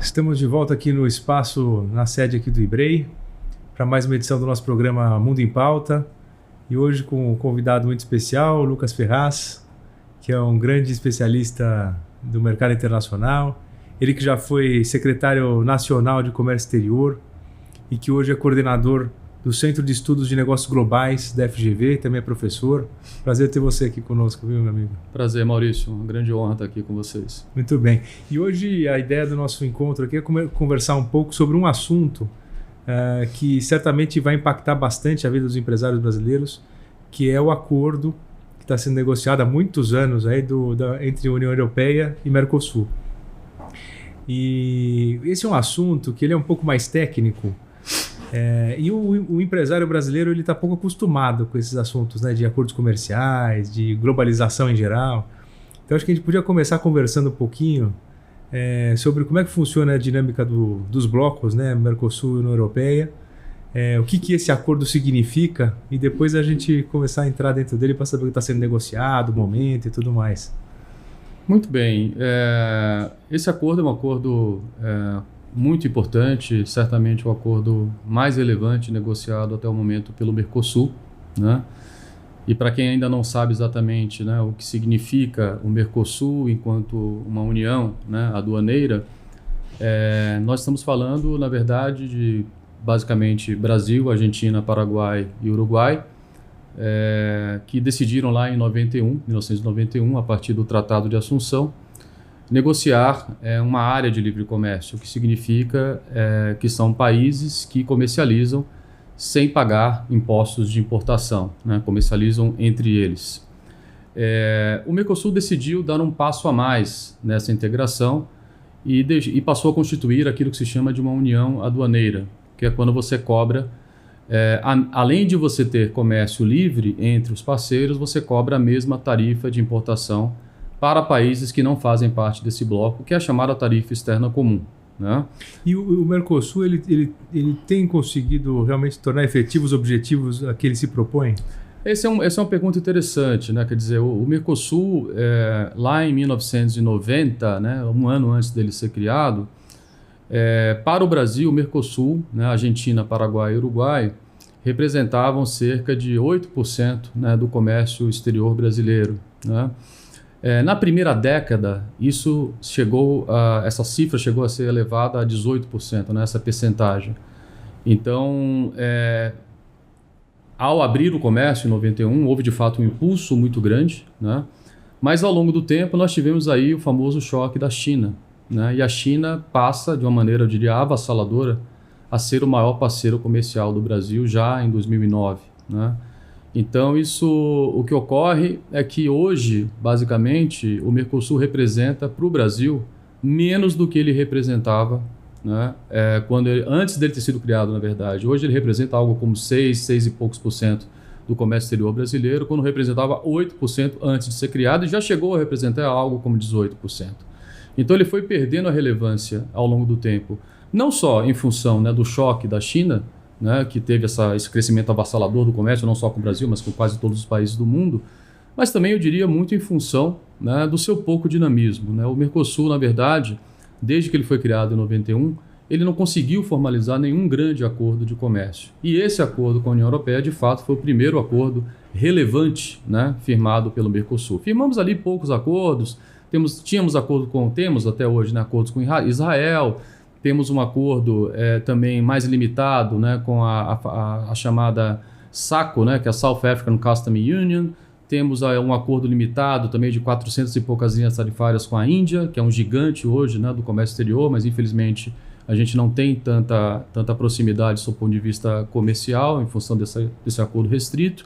Estamos de volta aqui no espaço, na sede aqui do IBREI, para mais uma edição do nosso programa Mundo em Pauta. E hoje com um convidado muito especial, Lucas Ferraz, que é um grande especialista do mercado internacional. Ele que já foi secretário nacional de Comércio Exterior e que hoje é coordenador do Centro de Estudos de Negócios Globais da FGV, também é professor. Prazer ter você aqui conosco, viu, meu amigo? Prazer, Maurício. Uma grande honra estar aqui com vocês. Muito bem. E hoje a ideia do nosso encontro aqui é conversar um pouco sobre um assunto que certamente vai impactar bastante a vida dos empresários brasileiros, que é o acordo que está sendo negociado há muitos anos aí entre a União Europeia e Mercosul. E esse é um assunto que ele é um pouco mais técnico, e o empresário brasileiro ele está pouco acostumado com esses assuntos, né, de acordos comerciais, de globalização em geral. Então acho que a gente podia começar conversando um pouquinho sobre como é que funciona a dinâmica dos blocos, né, Mercosul e União Europeia, o que esse acordo significa, e depois a gente começar a entrar dentro dele para saber o que está sendo negociado, o momento e tudo mais. Muito bem. Esse acordo é um acordo muito importante, certamente o acordo mais relevante negociado até o momento pelo Mercosul, né? E para quem ainda não sabe exatamente, né, o que significa o Mercosul enquanto uma união, né, aduaneira, nós estamos falando, na verdade, de basicamente Brasil, Argentina, Paraguai e Uruguai, que decidiram lá em 1991, a partir do Tratado de Assunção, negociar uma área de livre comércio, o que significa que são países que comercializam sem pagar impostos de importação, né? Comercializam entre eles. O Mercosul decidiu dar um passo a mais nessa integração e passou a constituir aquilo que se chama de uma união aduaneira, que é quando você cobra, além de você ter comércio livre entre os parceiros, você cobra a mesma tarifa de importação para países que não fazem parte desse bloco, que é a chamada tarifa externa comum, né? E o Mercosul ele tem conseguido realmente tornar efetivos os objetivos a que ele se propõe? Essa é uma pergunta interessante, né? Quer dizer, o Mercosul, lá em 1990, né, um ano antes dele ser criado, para o Brasil, o Mercosul, né, Argentina, Paraguai e Uruguai, representavam cerca de 8%, né, do comércio exterior brasileiro, né? Na primeira década, essa cifra chegou a ser elevada a 18%, né, essa percentagem. Então, ao abrir o comércio em 91, houve de fato um impulso muito grande, né? Mas ao longo do tempo nós tivemos aí o famoso choque da China, né? E a China passa, de uma maneira, eu diria, avassaladora, a ser o maior parceiro comercial do Brasil já em 2009, né? Então, o que ocorre é que hoje, basicamente, o Mercosul representa para o Brasil menos do que ele representava, né? Antes dele ter sido criado, na verdade. Hoje ele representa algo como 6 e poucos por cento do comércio exterior brasileiro, quando representava 8% antes de ser criado e já chegou a representar algo como 18%. Então ele foi perdendo a relevância ao longo do tempo, não só em função, né, do choque da China, né, que teve esse crescimento avassalador do comércio, não só com o Brasil, mas com quase todos os países do mundo, mas também, eu diria, muito em função, né, do seu pouco dinamismo, né? O Mercosul, na verdade, desde que ele foi criado em 91, ele não conseguiu formalizar nenhum grande acordo de comércio. E esse acordo com a União Europeia, de fato, foi o primeiro acordo relevante, né, firmado pelo Mercosul. Firmamos ali poucos acordos, temos até hoje, né, acordos com Israel. Temos um acordo também mais limitado, né, com a chamada SACO, né, que é a South African Customs Union. Temos um acordo limitado também de 400 e poucas linhas tarifárias com a Índia, que é um gigante hoje, né, do comércio exterior, mas infelizmente a gente não tem tanta proximidade do ponto de vista comercial em função desse acordo restrito.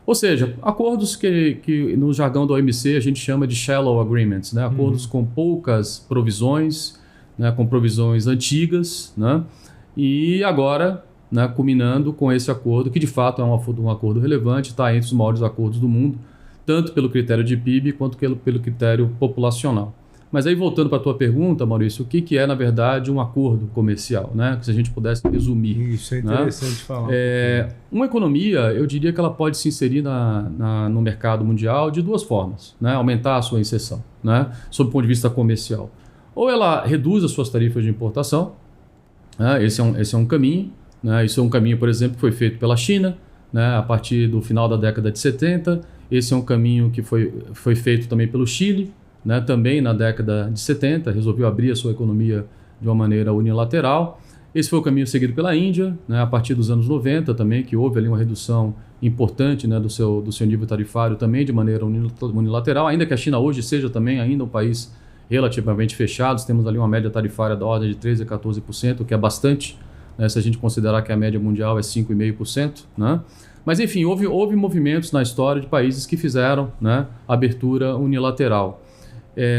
Ou seja, acordos que no jargão da OMC a gente chama de shallow agreements, né, acordos com poucas provisões, né, com provisões antigas, né, e agora, né, culminando com esse acordo, que de fato é um acordo relevante, está entre os maiores acordos do mundo, tanto pelo critério de PIB quanto pelo critério populacional. Mas aí, voltando para a tua pergunta, Maurício, o que é, na verdade, um acordo comercial, né? Se a gente pudesse resumir. Isso é interessante, né, falar. Uma economia, eu diria que ela pode se inserir no mercado mundial de duas formas, né? Aumentar a sua inserção, né? Sob o ponto de vista comercial. Ou ela reduz as suas tarifas de importação, né? Esse é um caminho, né? Isso é um caminho, por exemplo, que foi feito pela China, né? A partir do final da década de 70. Esse é um caminho que foi feito também pelo Chile, né? Também na década de 70, resolveu abrir a sua economia de uma maneira unilateral. Esse foi o caminho seguido pela Índia, né? A partir dos anos 90 também, que houve ali uma redução importante, né? do seu nível tarifário também de maneira unilateral, ainda que a China hoje seja também ainda um país relativamente fechado. Temos ali uma média tarifária da ordem de 13% a 14%, que é bastante, né? Se a gente considerar que a média mundial é 5,5%, né? Mas enfim, houve movimentos na história de países que fizeram, né, abertura unilateral.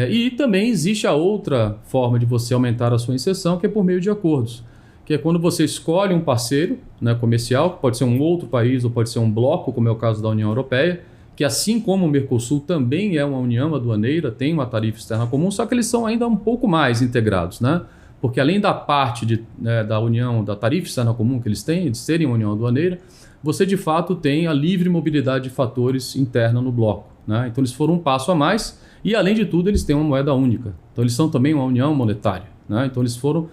E também existe a outra forma de você aumentar a sua inserção, que é por meio de acordos, que é quando você escolhe um parceiro, né, comercial, que pode ser um outro país ou pode ser um bloco, como é o caso da União Europeia, que assim como o Mercosul também é uma união aduaneira, tem uma tarifa externa comum, só que eles são ainda um pouco mais integrados, né? Porque além da parte da união, da tarifa externa comum que eles têm, de serem uma união aduaneira, você de fato tem a livre mobilidade de fatores interna no bloco, né? Então eles foram um passo a mais e além de tudo eles têm uma moeda única. Então eles são também uma união monetária, né? Então eles foram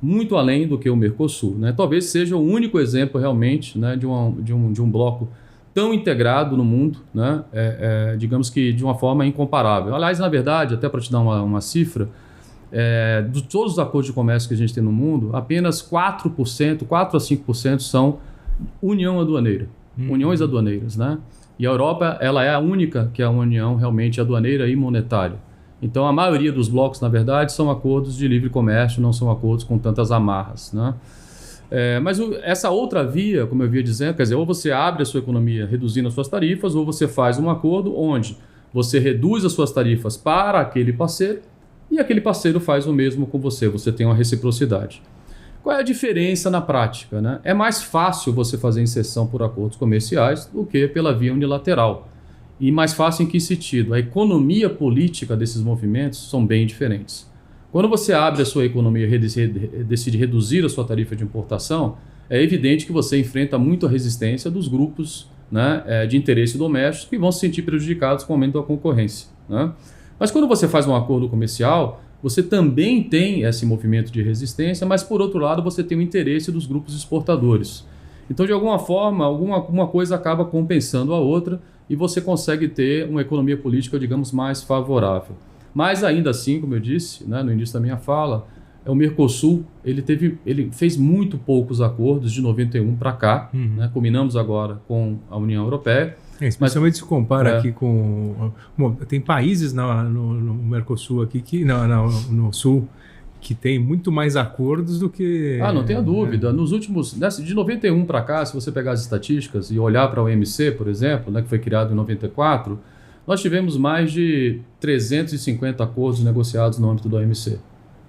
muito além do que o Mercosul, né? Talvez seja o único exemplo realmente, né, de um bloco tão integrado no mundo, né? Digamos que de uma forma incomparável. Aliás, na verdade, até para te dar uma cifra, de todos os acordos de comércio que a gente tem no mundo, apenas 4% a 5% são união aduaneira, uniões aduaneiras, né? E a Europa, ela é a única que é uma união realmente aduaneira e monetária. Então, a maioria dos blocos, na verdade, são acordos de livre comércio, não são acordos com tantas amarras, né? Mas essa outra via, como eu vinha dizendo, quer dizer, ou você abre a sua economia reduzindo as suas tarifas, ou você faz um acordo onde você reduz as suas tarifas para aquele parceiro e aquele parceiro faz o mesmo com você, você tem uma reciprocidade. Qual é a diferença na prática, né? É mais fácil você fazer inserção por acordos comerciais do que pela via unilateral. E mais fácil em que sentido? A economia política desses movimentos são bem diferentes. Quando você abre a sua economia e decide reduzir a sua tarifa de importação, é evidente que você enfrenta muita resistência dos grupos, né, de interesse doméstico que vão se sentir prejudicados com o aumento da concorrência, né? Mas quando você faz um acordo comercial, você também tem esse movimento de resistência, mas por outro lado você tem o interesse dos grupos exportadores. Então, de alguma forma, alguma coisa acaba compensando a outra e você consegue ter uma economia política, digamos, mais favorável. Mas ainda assim, como eu disse, né, no início da minha fala, o Mercosul ele fez muito poucos acordos de 91 para cá, né? Combinamos agora com a União Europeia. Especialmente se compara aqui com... Bom, tem países no Mercosul aqui, no Sul, que tem muito mais acordos do que... não tenha dúvida. Nos últimos... De 91 para cá, se você pegar as estatísticas e olhar para a OMC, por exemplo, né, que foi criado em 94, nós tivemos mais de 350 acordos negociados no âmbito da OMC.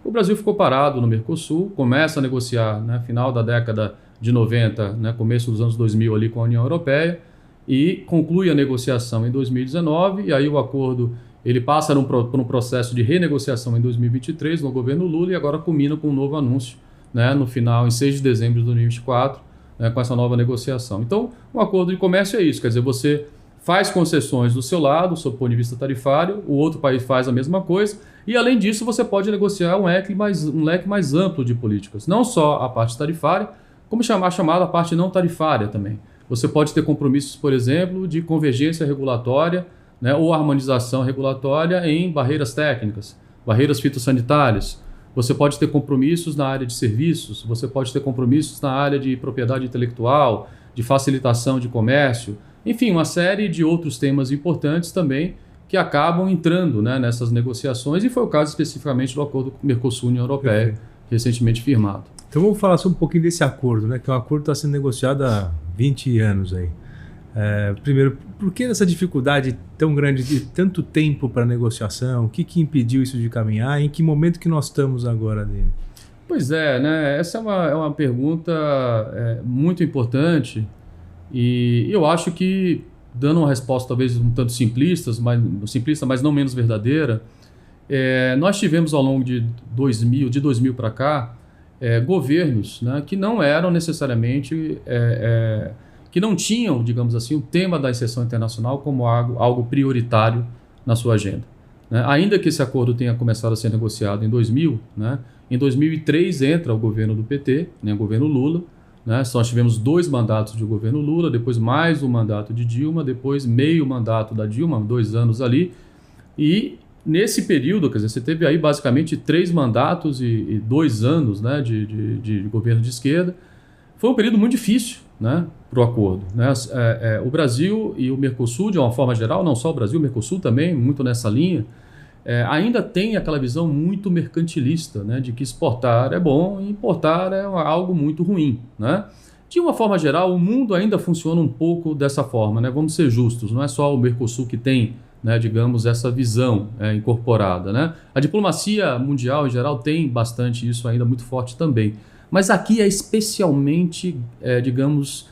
O Brasil ficou parado no Mercosul, começa a negociar, né, final da década de 90, né, começo dos anos 2000 ali com a União Europeia, e conclui a negociação em 2019, e aí o acordo ele passa por um processo de renegociação em 2023 no governo Lula e agora culmina com um novo anúncio, né, no final, em 6 de dezembro de 2024, né, com essa nova negociação. Então, um acordo de comércio é isso, quer dizer, você faz concessões do seu lado, do seu ponto de vista tarifário, o outro país faz a mesma coisa, e além disso você pode negociar um leque mais amplo de políticas, não só a parte tarifária, como a chamada parte não tarifária também. Você pode ter compromissos, por exemplo, de convergência regulatória, né, ou harmonização regulatória em barreiras técnicas, barreiras fitossanitárias. Você pode ter compromissos na área de serviços, você pode ter compromissos na área de propriedade intelectual, de facilitação de comércio, enfim, uma série de outros temas importantes também que acabam entrando, né, nessas negociações, e foi o caso especificamente do acordo Mercosul-União Europeia, recentemente firmado. Então vamos falar só um pouquinho desse acordo, né? Que o acordo está sendo negociado há 20 anos aí. Primeiro, por que essa dificuldade tão grande de tanto tempo para negociação? O que impediu isso de caminhar? Em que momento que nós estamos agora dele? Pois é, né? Essa é uma pergunta muito importante e eu acho que, dando uma resposta talvez um tanto simplista, mas não menos verdadeira, nós tivemos ao longo de 2000 para cá, governos, né, que não eram necessariamente, que não tinham, digamos assim, o tema da inserção internacional como algo prioritário na sua agenda. né? Ainda que esse acordo tenha começado a ser negociado em 2000, né? Em 2003 entra o governo do PT, né? O governo Lula, né? Nós tivemos 2 mandatos de governo Lula, depois mais um mandato de Dilma, depois meio mandato da Dilma, 2 anos ali. E nesse período, quer dizer, você teve aí basicamente 3 mandatos e 2 anos, né, de governo de esquerda. Foi um período muito difícil, né, para o acordo, né? O Brasil e o Mercosul, de uma forma geral, não só o Brasil, o Mercosul também, muito nessa linha, ainda tem aquela visão muito mercantilista, né, de que exportar é bom e importar é algo muito ruim, né? De uma forma geral, o mundo ainda funciona um pouco dessa forma, né? Vamos ser justos, não é só o Mercosul que tem, né, digamos, essa visão incorporada, né? A diplomacia mundial, em geral, tem bastante isso ainda muito forte também. Mas aqui é especialmente, digamos,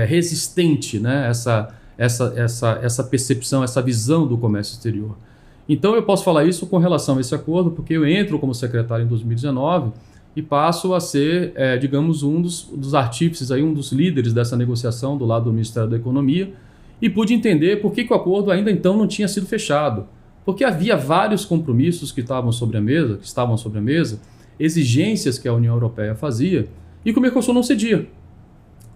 resistente, né? Essa percepção, essa visão do comércio exterior. Então, eu posso falar isso com relação a esse acordo, porque eu entro como secretário em 2019 e passo a ser, digamos, um dos artífices, aí, um dos líderes dessa negociação do lado do Ministério da Economia, e pude entender por que o acordo ainda então não tinha sido fechado. Porque havia vários compromissos que estavam sobre a mesa, exigências que a União Europeia fazia e que o Mercosul não cedia.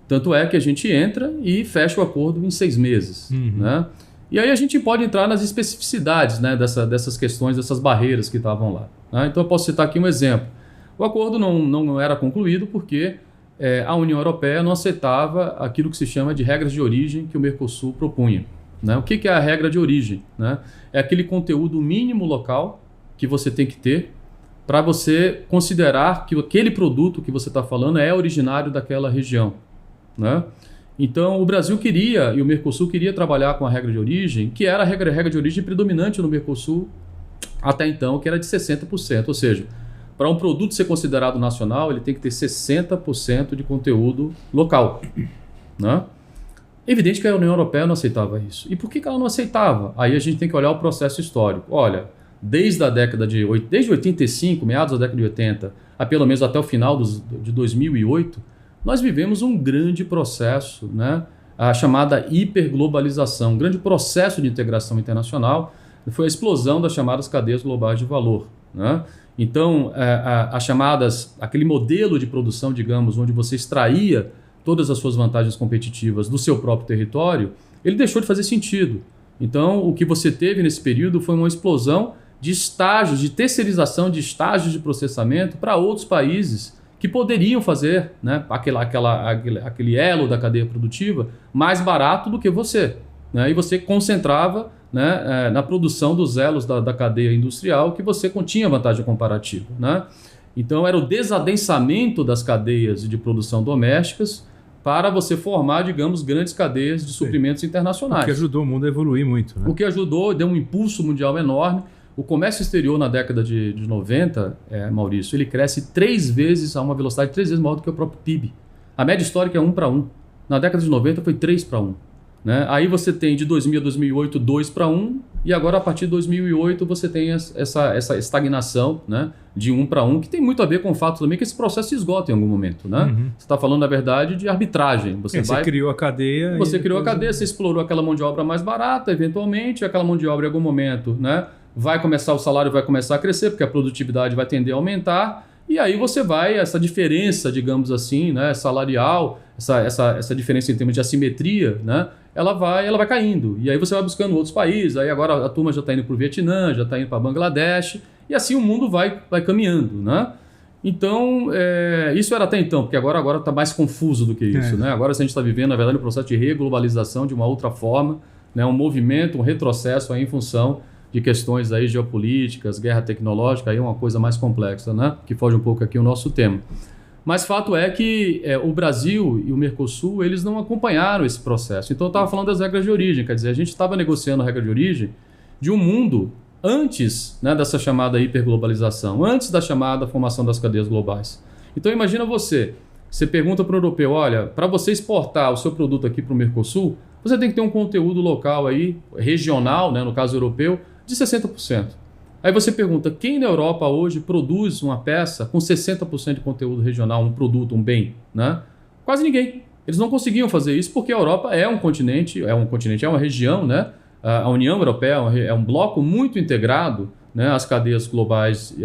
Tanto é que a gente entra e fecha o acordo em 6 meses. Né? E aí a gente pode entrar nas especificidades, né, dessas questões, dessas barreiras que estavam lá. Né? Então eu posso citar aqui um exemplo. O acordo não era concluído porque a União Europeia não aceitava aquilo que se chama de regras de origem que o Mercosul propunha. Né? O que é a regra de origem? Né? É aquele conteúdo mínimo local que você tem que ter para você considerar que aquele produto que você está falando é originário daquela região. Né? Então, o Brasil queria, e o Mercosul queria trabalhar com a regra de origem, que era a regra de origem predominante no Mercosul até então, que era de 60%. Ou seja, para um produto ser considerado nacional, ele tem que ter 60% de conteúdo local. Né? É evidente que a União Europeia não aceitava isso. E por que ela não aceitava? Aí a gente tem que olhar o processo histórico. Olha, desde 85, meados da década de 80, a pelo menos até o final de 2008, nós vivemos um grande processo, né? A chamada hiperglobalização, um grande processo de integração internacional, foi a explosão das chamadas cadeias globais de valor. Né? Então, aquele modelo de produção, digamos, onde você extraía todas as suas vantagens competitivas do seu próprio território, ele deixou de fazer sentido. Então, o que você teve nesse período foi uma explosão de estágios, de terceirização de estágios de processamento para outros países que poderiam fazer, né, aquele elo da cadeia produtiva mais barato do que você. Né? E você concentrava, né, na produção dos elos da cadeia industrial que você tinha vantagem comparativa. Né? Então, era o desadensamento das cadeias de produção domésticas para você formar, digamos, grandes cadeias de suprimentos internacionais. O que ajudou o mundo a evoluir muito. Né? O que ajudou, deu um impulso mundial enorme. O comércio exterior na década de 90, Maurício, ele cresce 3 vezes, a uma velocidade 3 vezes maior do que o próprio PIB. A média histórica é 1 para 1. Na década de 90 foi 3 para 1. Né? Aí você tem de 2000 a 2008 2 para 1 e agora a partir de 2008 você tem essa estagnação, né, de 1 para 1, que tem muito a ver com o fato também que esse processo se esgota em algum momento. Né? Você está falando, na verdade, de arbitragem. Você criou a cadeia. Você explorou aquela mão de obra mais barata, eventualmente, aquela mão de obra em algum momento, né, o salário vai começar a crescer, porque a produtividade vai tender a aumentar, e aí você vai, essa diferença, digamos assim, né, salarial, essa diferença em termos de assimetria, né, ela vai caindo. E aí você vai buscando outros países, aí agora a turma já está indo para o Vietnã, já está indo para Bangladesh, e assim o mundo vai caminhando. Né? Então, isso era até então, porque agora está mais confuso do que isso. Né? Agora a gente está vivendo, na verdade, um processo de reglobalização de uma outra forma, né, um movimento, um retrocesso aí em função de questões aí geopolíticas, guerra tecnológica, aí é uma coisa mais complexa, né? Que foge um pouco aqui o nosso tema. Mas fato é que o Brasil e o Mercosul, eles não acompanharam esse processo. Então eu estava falando das regras de origem, quer dizer, a gente estava negociando a regra de origem de um mundo antes, né, dessa chamada hiperglobalização, antes da chamada formação das cadeias globais. Então imagina você pergunta para o europeu, olha, para você exportar o seu produto aqui para o Mercosul, você tem que ter um conteúdo local aí, regional, né, no caso europeu, de 60%. Aí você pergunta, quem na Europa hoje produz uma peça com 60% de conteúdo regional, um produto, um bem? Né? Quase ninguém. Eles não conseguiam fazer isso porque a Europa é uma região, né, A União Europeia é um bloco muito integrado, né, às cadeias globais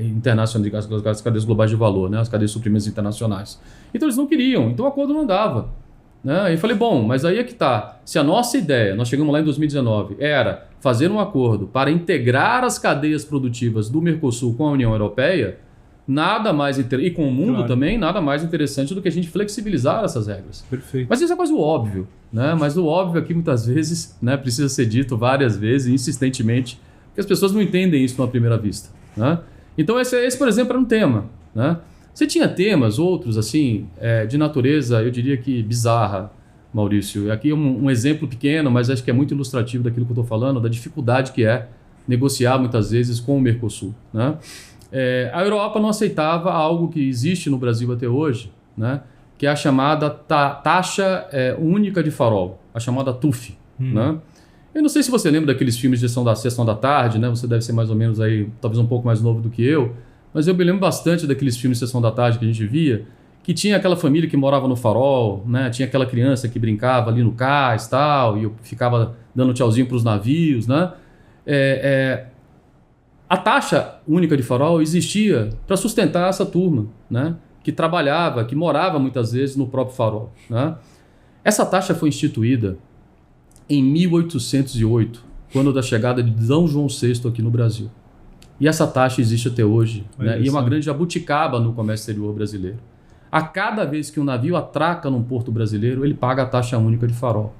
internacionais, as cadeias globais de valor, né, as cadeias de suprimentos internacionais. Então eles não queriam, então o acordo não andava. Né? E eu falei, bom, mas aí é que está. Se a nossa ideia, nós chegamos lá em 2019, era fazer um acordo para integrar as cadeias produtivas do Mercosul com a União Europeia, nada mais e com o mundo também, nada mais interessante do que a gente flexibilizar essas regras. Perfeito. Mas isso é quase o óbvio, né? Mas o óbvio aqui muitas vezes, né, precisa ser dito várias vezes, insistentemente, porque as pessoas não entendem isso numa primeira vista. Né? Então esse, por exemplo, era um tema. Né? Você tinha temas, outros, assim, de natureza, eu diria que bizarra, Maurício. Aqui um exemplo pequeno, mas acho que é muito ilustrativo daquilo que eu estou falando, da dificuldade que é negociar muitas vezes com o Mercosul. Né? A Europa não aceitava algo que existe no Brasil até hoje, né? Que é a chamada taxa única de farol, a chamada TUF. Né? Eu não sei se você lembra daqueles filmes de sessão da tarde, né? Você deve ser mais ou menos aí, talvez um pouco mais novo do que eu, mas eu me lembro bastante daqueles filmes de sessão da tarde que a gente via, que tinha aquela família que morava no farol, né? Tinha aquela criança que brincava ali no cais tal, e eu ficava dando tchauzinho para os navios, né? A taxa única de farol existia para sustentar essa turma, né? Que trabalhava, que morava muitas vezes no próprio farol. Né? Essa taxa foi instituída em 1808, quando da chegada de D. João VI aqui no Brasil. E essa taxa existe até hoje. Né? E é uma grande jabuticaba no comércio exterior brasileiro. A cada vez que um navio atraca num porto brasileiro, ele paga a taxa única de farol.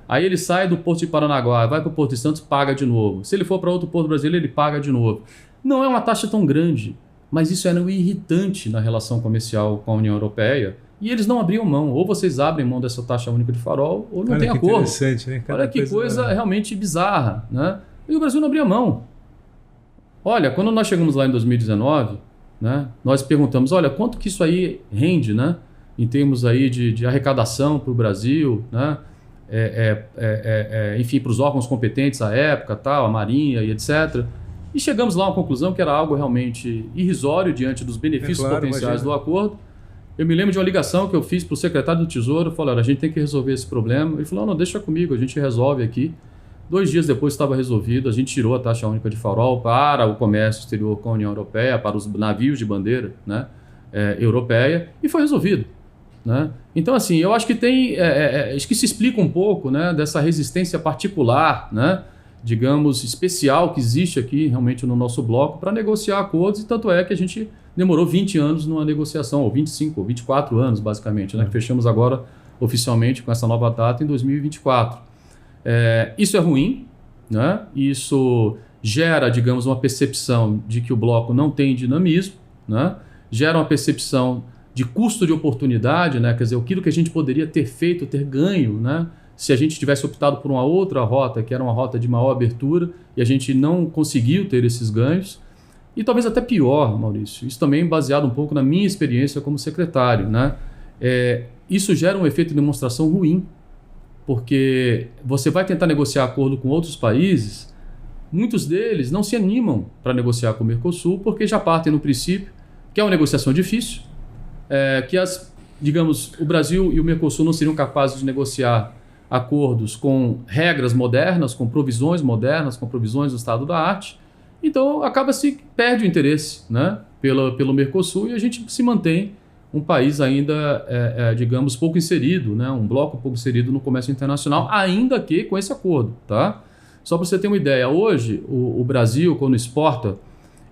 Aí ele sai do Porto de Paranaguá, vai para o Porto de Santos, paga de novo. Se ele for para outro porto brasileiro, ele paga de novo. Não é uma taxa tão grande, mas isso era um irritante na relação comercial com a União Europeia. E eles não abriam mão. Ou vocês abrem mão dessa taxa única de farol, ou não tem acordo. Interessante, né? Olha que coisa realmente bizarra. Né? E o Brasil não abria mão. Olha, quando nós chegamos lá em 2019, né, nós perguntamos, olha, quanto que isso aí rende, né, em termos aí de arrecadação para o Brasil, né? Enfim, para os órgãos competentes à época, tal, a Marinha e etc. E chegamos lá a uma conclusão que era algo realmente irrisório diante dos benefícios potenciais do acordo. Eu me lembro de uma ligação que eu fiz para o secretário do Tesouro, falei, olha, a gente tem que resolver esse problema. Ele falou, não, deixa comigo, a gente resolve aqui. 2 dias depois estava resolvido, a gente tirou a taxa única de farol para o comércio exterior com a União Europeia, para os navios de bandeira, né, europeia, e foi resolvido. Né? Então, assim, eu acho que acho que se explica um pouco, né, dessa resistência particular, né, digamos, especial que existe aqui realmente no nosso bloco para negociar acordos, e tanto é que a gente demorou 20 anos numa negociação, ou 25, ou 24 anos, basicamente, né, que fechamos agora oficialmente com essa nova data em 2024. Isso é ruim, né? Isso gera, digamos, uma percepção de que o bloco não tem dinamismo, né? Gera uma percepção de custo de oportunidade, né? Quer dizer, aquilo que a gente poderia ter feito, ter ganho, né? Se a gente tivesse optado por uma outra rota, que era uma rota de maior abertura, e a gente não conseguiu ter esses ganhos. E talvez até pior, Maurício, isso também baseado um pouco na minha experiência como secretário, né? Isso gera um efeito de demonstração ruim, porque você vai tentar negociar acordo com outros países, muitos deles não se animam para negociar com o Mercosul, porque já partem no princípio que é uma negociação difícil, que digamos, o Brasil e o Mercosul não seriam capazes de negociar acordos com regras modernas, com provisões modernas, com provisões do estado da arte. Então perde o interesse, né, pelo Mercosul, e a gente se mantém um país ainda, digamos, pouco inserido, né? Um bloco pouco inserido no comércio internacional, ainda que com esse acordo. Tá? Só para você ter uma ideia, hoje o Brasil, quando exporta,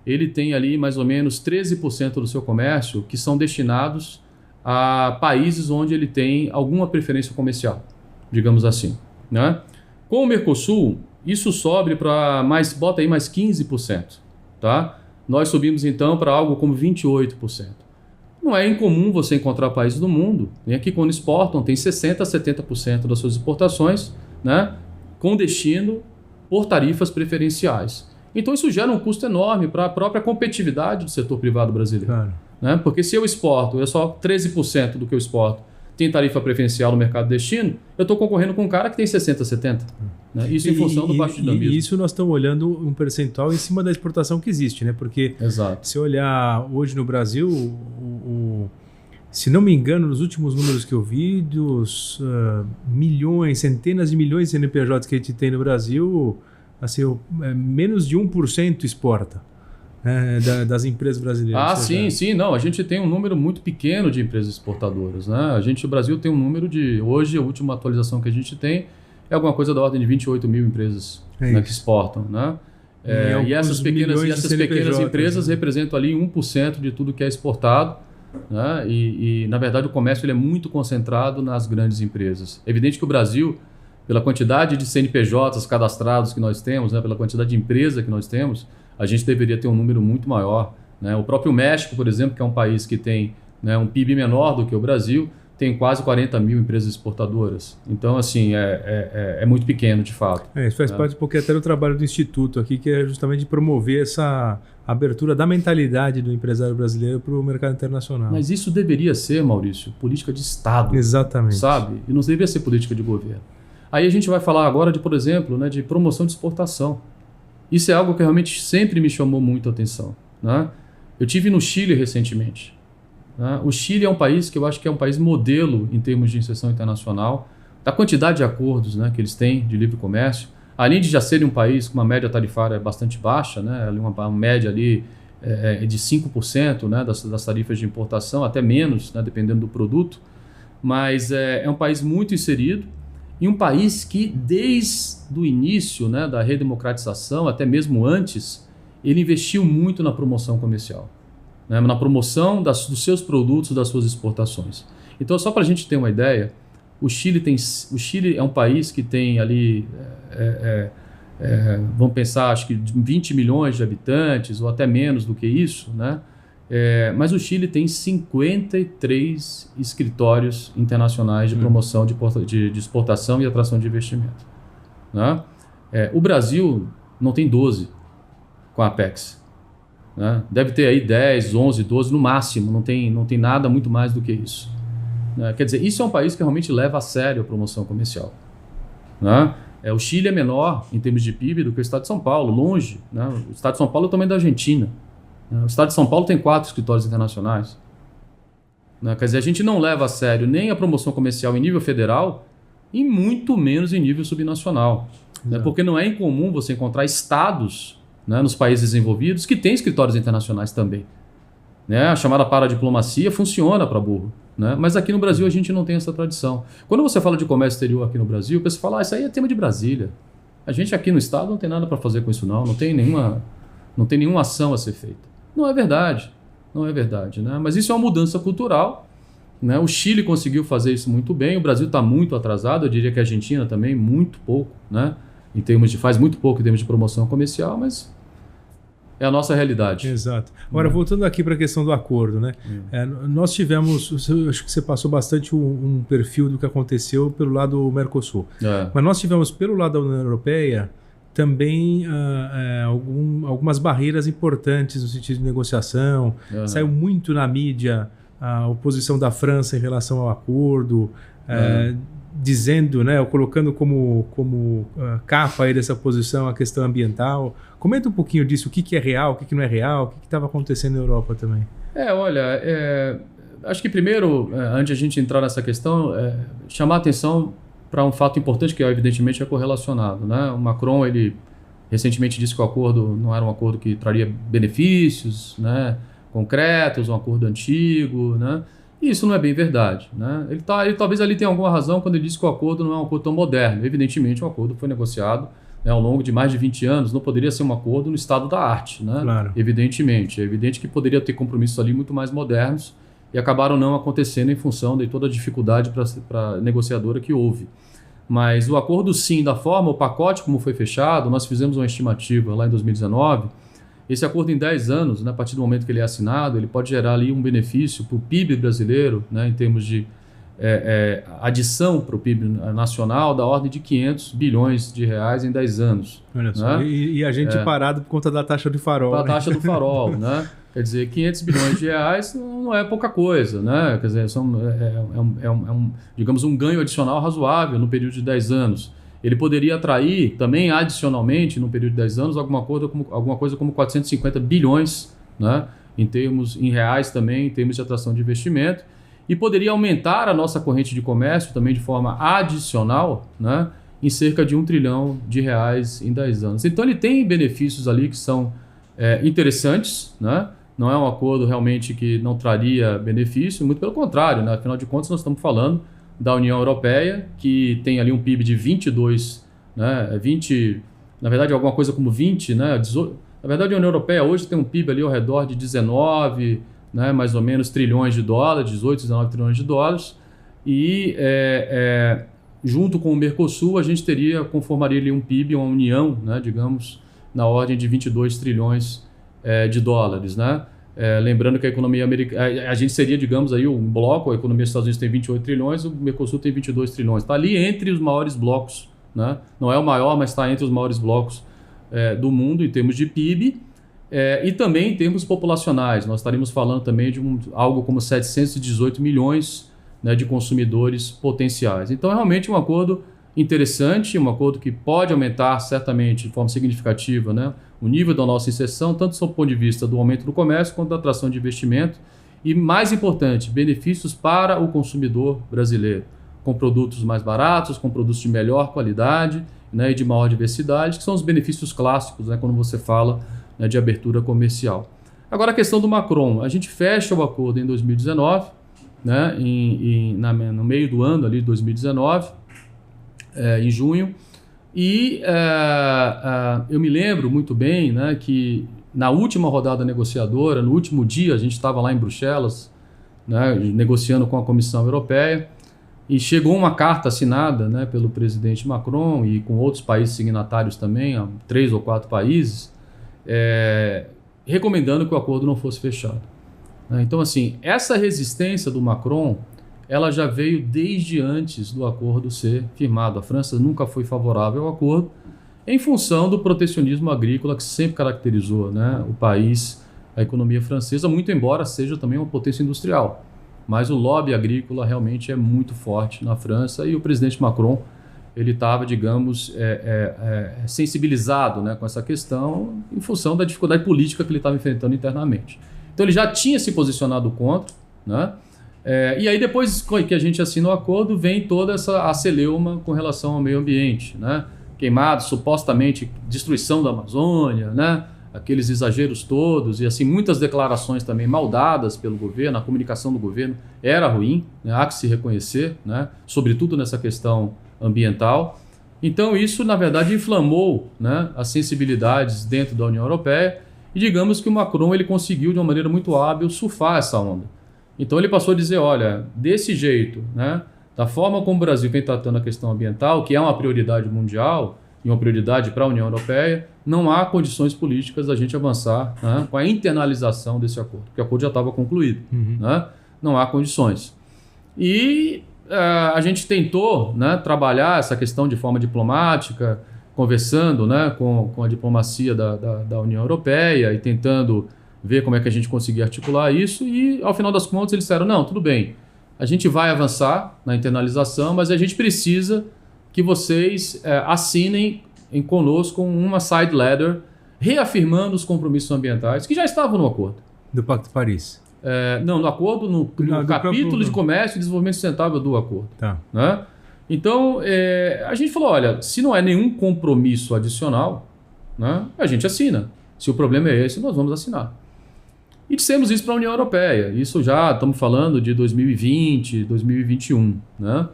ele tem ali mais ou menos 13% do seu comércio que são destinados a países onde ele tem alguma preferência comercial, digamos assim. Né? Com o Mercosul, isso sobe para bota aí mais 15%. Tá? Nós subimos então para algo como 28%. Não é incomum você encontrar países do mundo, né, que quando exportam tem 60% a 70% das suas exportações, né, com destino por tarifas preferenciais. Então isso gera um custo enorme para a própria competitividade do setor privado brasileiro. Claro. Né? Porque se eu exporto, só 13% do que eu exporto tem tarifa preferencial no mercado destino, eu estou concorrendo com um cara que tem 60%, 70%. Né? Isso em função do baixo dinamismo. E isso nós estamos olhando um percentual em cima da exportação que existe, né? Porque Exato. Se olhar hoje no Brasil, se não me engano, nos últimos números que eu vi, dos milhões, centenas de milhões de CNPJs que a gente tem no Brasil, assim, menos de 1% exporta das empresas brasileiras. Sim. Não, a gente tem um número muito pequeno de empresas exportadoras, né? O Brasil tem um número de... Hoje, a última atualização que a gente tem é alguma coisa da ordem de 28 mil empresas que exportam, né? E essas pequenas empresas representam ali 1% de tudo que é exportado, né? E, na verdade, o comércio ele é muito concentrado nas grandes empresas. É evidente que o Brasil, pela quantidade de CNPJs cadastrados que nós temos, né? Pela quantidade de empresas que nós temos, a gente deveria ter um número muito maior, né? O próprio México, por exemplo, que é um país que tem, né, um PIB menor do que o Brasil, tem quase 40 mil empresas exportadoras. Então, assim, é muito pequeno, de fato. Isso faz parte porque até do trabalho do Instituto aqui, que é justamente promover essa abertura da mentalidade do empresário brasileiro para o mercado internacional. Mas isso deveria ser, Maurício, política de Estado. Exatamente. Sabe? E não deveria ser política de governo. Aí a gente vai falar agora de, por exemplo, né, de promoção de exportação. Isso é algo que realmente sempre me chamou muito a atenção, né? Eu tive no Chile recentemente. O Chile é um país que eu acho que é um país modelo em termos de inserção internacional, da quantidade de acordos, né, que eles têm de livre comércio, além de já serem um país com uma média tarifária bastante baixa, né, uma média ali de 5%, né, das tarifas de importação, até menos, né, dependendo do produto, mas é um país muito inserido e um país que desde o início, né, da redemocratização, até mesmo antes, ele investiu muito na promoção comercial, né, na promoção dos seus produtos, das suas exportações. Então, só para a gente ter uma ideia, o Chile é um país que tem ali, vamos pensar, acho que 20 milhões de habitantes, ou até menos do que isso, né? Mas o Chile tem 53 escritórios internacionais de promoção de exportação e atração de investimento, né? O Brasil não tem 12 com a Apex. Né? Deve ter aí 10, 11, 12 no máximo, não tem nada muito mais do que isso. Né? Quer dizer, isso é um país que realmente leva a sério a promoção comercial. Né? O Chile é menor em termos de PIB do que o estado de São Paulo, longe. Né? O estado de São Paulo é o tamanho da Argentina. Né? O estado de São Paulo tem 4 escritórios internacionais. Né? Quer dizer, a gente não leva a sério nem a promoção comercial em nível federal e muito menos em nível subnacional. Né? Porque não é incomum você encontrar estados, né, nos países desenvolvidos que têm escritórios internacionais também. Né? A chamada paradiplomacia funciona para burro. Né? Mas aqui no Brasil a gente não tem essa tradição. Quando você fala de comércio exterior aqui no Brasil, o pessoal fala, isso aí é tema de Brasília. A gente aqui no estado não tem nada para fazer com isso não tem nenhuma ação a ser feita. Não é verdade. Né? Mas isso é uma mudança cultural. Né? O Chile conseguiu fazer isso muito bem, o Brasil está muito atrasado, eu diria que a Argentina também, muito pouco, né? Faz muito pouco em termos de promoção comercial, mas é a nossa realidade. Exato. Agora, voltando aqui para a questão do acordo, né? Nós tivemos, acho que você passou bastante um perfil do que aconteceu pelo lado do Mercosul. Mas nós tivemos pelo lado da União Europeia também algumas barreiras importantes no sentido de negociação. Saiu muito na mídia a oposição da França em relação ao acordo, dizendo, né, ou colocando como capa aí dessa posição a questão ambiental. Comenta um pouquinho disso, o que é real, o que não é real, o que estava acontecendo na Europa também. Acho que primeiro, antes de a gente entrar nessa questão, chamar a atenção para um fato importante que evidentemente é correlacionado. Né? O Macron, ele recentemente disse que o acordo não era um acordo que traria benefícios, né, concretos, um acordo antigo, né? E isso não é bem verdade. Né? Ele talvez ali tenha alguma razão quando ele disse que o acordo não é um acordo tão moderno. Evidentemente, o acordo foi negociado, né, ao longo de mais de 20 anos, não poderia ser um acordo no estado da arte. Né? Claro. Evidentemente. É evidente que poderia ter compromissos ali muito mais modernos e acabaram não acontecendo em função de toda a dificuldade para a negociadora que houve. Mas o acordo, sim, da forma, o pacote como foi fechado, nós fizemos uma estimativa lá em 2019. Esse acordo em 10 anos, né, a partir do momento que ele é assinado, ele pode gerar ali um benefício para o PIB brasileiro, né, em termos de adição para o PIB nacional da ordem de 500 bilhões de reais em 10 anos. Olha só, né? E a gente parado por conta da taxa do farol. A taxa do farol, né? Quer dizer, 500 bilhões de reais não é pouca coisa, né? Quer dizer, digamos, um ganho adicional razoável no período de 10 anos. Ele poderia atrair também, adicionalmente, no período de 10 anos, alguma coisa como 450 bilhões, né? Em reais também, em termos de atração de investimento. e poderia aumentar a nossa corrente de comércio também de forma adicional, né, em cerca de R$1 trilhão em 10 anos. Então ele tem benefícios ali que são interessantes, né? Não é um acordo realmente que não traria benefício, muito pelo contrário, né? Afinal de contas nós estamos falando da União Europeia, que tem ali um PIB de 22, né? 20, na verdade alguma coisa como 20, né? 18, na verdade a União Europeia hoje tem um PIB ali ao redor de 19, né? Mais ou menos trilhões de dólares, 18, 19 trilhões de dólares, e junto com o Mercosul a gente conformaria ali um PIB, uma união, né? Digamos, na ordem de 22 trilhões de dólares, né? Lembrando que a economia americana, a gente seria, digamos, aí um bloco, a economia dos Estados Unidos tem 28 trilhões, o Mercosul tem 22 trilhões. Está ali entre os maiores blocos, né? Não é o maior, mas está entre os maiores blocos do mundo em termos de PIB e também em termos populacionais. Nós estaríamos falando também de algo como 718 milhões, né, de consumidores potenciais. Então, é realmente um acordo interessante, um acordo que pode aumentar certamente de forma significativa, né, o nível da nossa inserção, tanto do ponto de vista do aumento do comércio quanto da atração de investimento e, mais importante, benefícios para o consumidor brasileiro, com produtos mais baratos, com produtos de melhor qualidade, né, e de maior diversidade, que são os benefícios clássicos, né, quando você fala, né, de abertura comercial. Agora, a questão do Macron. A gente fecha o acordo em 2019, né, no meio do ano ali, 2019, em junho, e eu me lembro muito bem, né, que na última rodada negociadora, no último dia, a gente estava lá em Bruxelas, né, negociando com a Comissão Europeia, e chegou uma carta assinada, né, pelo presidente Macron e com outros países signatários também, 3 ou 4 países, recomendando que o acordo não fosse fechado. Então, assim, essa resistência do Macron, ela já veio desde antes do acordo ser firmado. A França nunca foi favorável ao acordo, em função do protecionismo agrícola que sempre caracterizou, né, o país, a economia francesa, muito embora seja também uma potência industrial. Mas o lobby agrícola realmente é muito forte na França e o presidente Macron, ele estava, digamos, sensibilizado, né, com essa questão em função da dificuldade política que ele estava enfrentando internamente. Então ele já tinha se posicionado contra, né? E aí depois que a gente assina o acordo, vem toda essa celeuma com relação ao meio ambiente, né? Queimados, supostamente destruição da Amazônia, né? Aqueles exageros todos e assim muitas declarações também mal dadas pelo governo, a comunicação do governo era ruim, né? Há que se reconhecer, né? Sobretudo nessa questão ambiental. Então isso, na verdade, inflamou, né, as sensibilidades dentro da União Europeia e digamos que o Macron ele conseguiu de uma maneira muito hábil surfar essa onda. Então ele passou a dizer, olha, desse jeito, né, da forma como o Brasil vem tratando a questão ambiental, que é uma prioridade mundial e uma prioridade para a União Europeia, não há condições políticas da gente avançar, né, com a internalização desse acordo, porque o acordo já estava concluído. Né? Não há condições. E a gente tentou, né, trabalhar essa questão de forma diplomática, conversando, né, com a diplomacia da União Europeia e tentando ver como é que a gente conseguia articular isso e, ao final das contas, eles disseram, não, tudo bem, a gente vai avançar na internalização, mas a gente precisa que vocês assinem conosco uma side letter reafirmando os compromissos ambientais que já estavam no acordo. Do Pacto de Paris. Não, no acordo, no capítulo de comércio e desenvolvimento sustentável do acordo. Tá. Né? Então, a gente falou, olha, se não é nenhum compromisso adicional, né, a gente assina. Se o problema é esse, nós vamos assinar. E dissemos isso para a União Europeia. Isso já estamos falando de 2020, 2021. Né?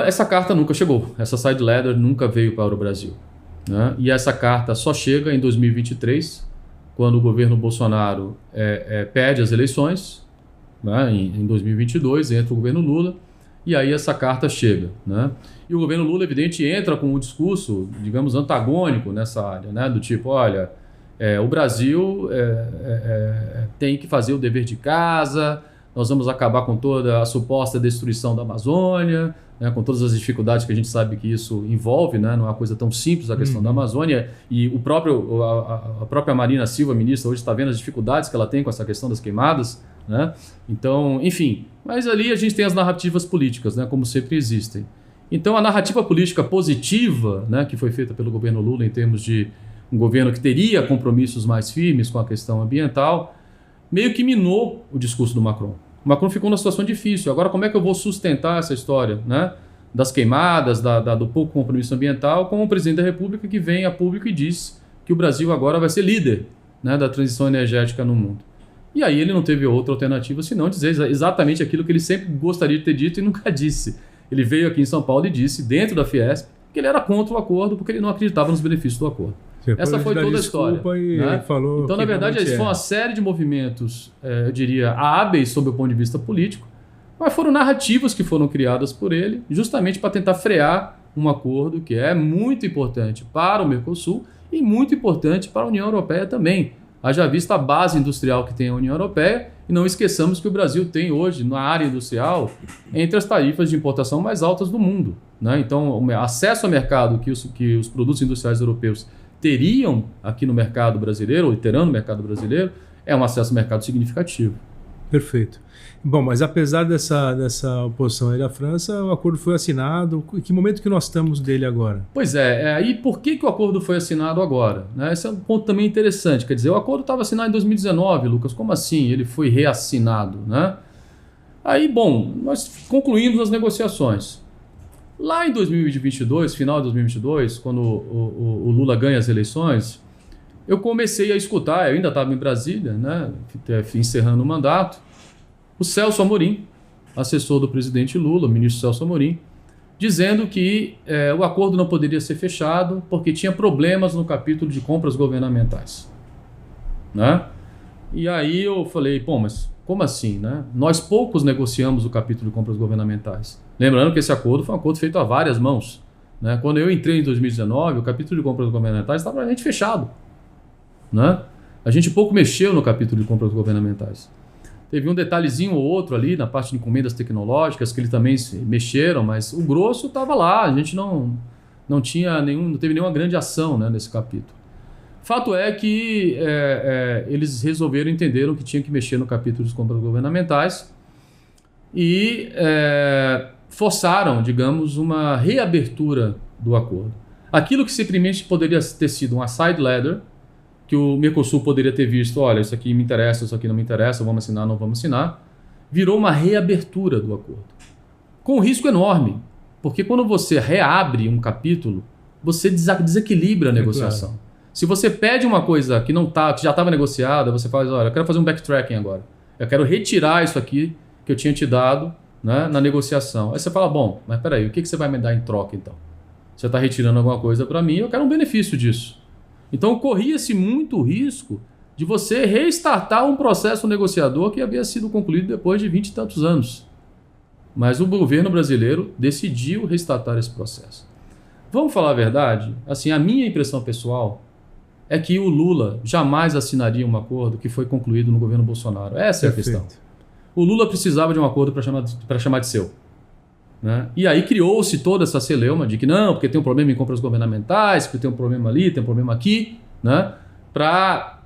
Essa carta nunca chegou. Essa side letter nunca veio para o Brasil. Né? E essa carta só chega em 2023, quando o governo Bolsonaro perde as eleições, né? Em 2022, entra o governo Lula, e aí essa carta chega. Né? E o governo Lula, evidente, entra com um discurso, digamos, antagônico nessa área, né? Do tipo, olha, o Brasil tem que fazer o dever de casa, nós vamos acabar com toda a suposta destruição da Amazônia, né, com todas as dificuldades que a gente sabe que isso envolve, né, não é uma coisa tão simples a questão da Amazônia, e a própria Marina Silva, ministra, hoje está vendo as dificuldades que ela tem com essa questão das queimadas, né? Então, enfim, mas ali a gente tem as narrativas políticas, né, como sempre existem. Então a narrativa política positiva, né, que foi feita pelo governo Lula em termos de um governo que teria compromissos mais firmes com a questão ambiental, meio que minou o discurso do Macron. O Macron ficou numa situação difícil. Agora, como é que eu vou sustentar essa história, né? Das queimadas, do pouco compromisso ambiental, com o presidente da República que vem a público e diz que o Brasil agora vai ser líder, né, da transição energética no mundo. E aí ele não teve outra alternativa senão dizer exatamente aquilo que ele sempre gostaria de ter dito e nunca disse. Ele veio aqui em São Paulo e disse, dentro da Fiesp, que ele era contra o acordo porque ele não acreditava nos benefícios do acordo. Essa foi toda a história. Né? Então, na verdade, isso foi uma série de movimentos, eu diria, hábeis sob o ponto de vista político, mas foram narrativas que foram criadas por ele justamente para tentar frear um acordo que é muito importante para o Mercosul e muito importante para a União Europeia também. Haja vista a base industrial que tem a União Europeia e não esqueçamos que o Brasil tem hoje, na área industrial, entre as tarifas de importação mais altas do mundo. Né? Então, o acesso ao mercado que os produtos industriais europeus teriam aqui no mercado brasileiro, ou terão no mercado brasileiro, é um acesso ao mercado significativo. Perfeito. Bom, mas apesar dessa oposição aí da França, o acordo foi assinado. Em que momento que nós estamos dele agora? Pois é. E por que o acordo foi assinado agora? Né? Esse é um ponto também interessante. Quer dizer, o acordo estava assinado em 2019, Lucas. Como assim? Ele foi reassinado, né? Aí, bom, nós concluímos as negociações. Lá em 2022, final de 2022, quando o Lula ganha as eleições, eu comecei a escutar, eu ainda estava em Brasília, né, encerrando o mandato, o Celso Amorim, assessor do presidente Lula, o ministro Celso Amorim, dizendo que o acordo não poderia ser fechado porque tinha problemas no capítulo de compras governamentais. Né? E aí eu falei, mas como assim? Né? Nós poucos negociamos o capítulo de compras governamentais. Lembrando que esse acordo foi um acordo feito a várias mãos. Né? Quando eu entrei em 2019, o capítulo de compras governamentais estava praticamente fechado. Né? A gente pouco mexeu no capítulo de compras governamentais. Teve um detalhezinho ou outro ali na parte de encomendas tecnológicas que eles também mexeram, mas o grosso estava lá. A gente não teve nenhuma grande ação, né, nesse capítulo. Fato é que eles entenderam que tinha que mexer no capítulo de compras governamentais e forçaram, digamos, uma reabertura do acordo. Aquilo que simplesmente poderia ter sido uma side letter, que o Mercosul poderia ter visto, olha, isso aqui me interessa, isso aqui não me interessa, vamos assinar, não vamos assinar, virou uma reabertura do acordo. Com um risco enorme, porque quando você reabre um capítulo, você desequilibra a negociação. Claro. Se você pede uma coisa que já estava negociada, você faz, olha, eu quero fazer um backtracking agora. Eu quero retirar isso aqui que eu tinha te dado, né, na negociação. Aí você fala, bom, mas peraí, o que você vai me dar em troca então? Você está retirando alguma coisa para mim, eu quero um benefício disso. Então corria-se muito risco de você restartar um processo negociador que havia sido concluído depois de 20 e tantos anos. Mas o governo brasileiro decidiu restartar esse processo. Vamos falar a verdade? Assim, a minha impressão pessoal é que o Lula jamais assinaria um acordo que foi concluído no governo Bolsonaro. Essa é a questão. O Lula precisava de um acordo para chamar de seu. Né? E aí criou-se toda essa celeuma de que não, porque tem um problema em compras governamentais, porque tem um problema ali, tem um problema aqui, né? Para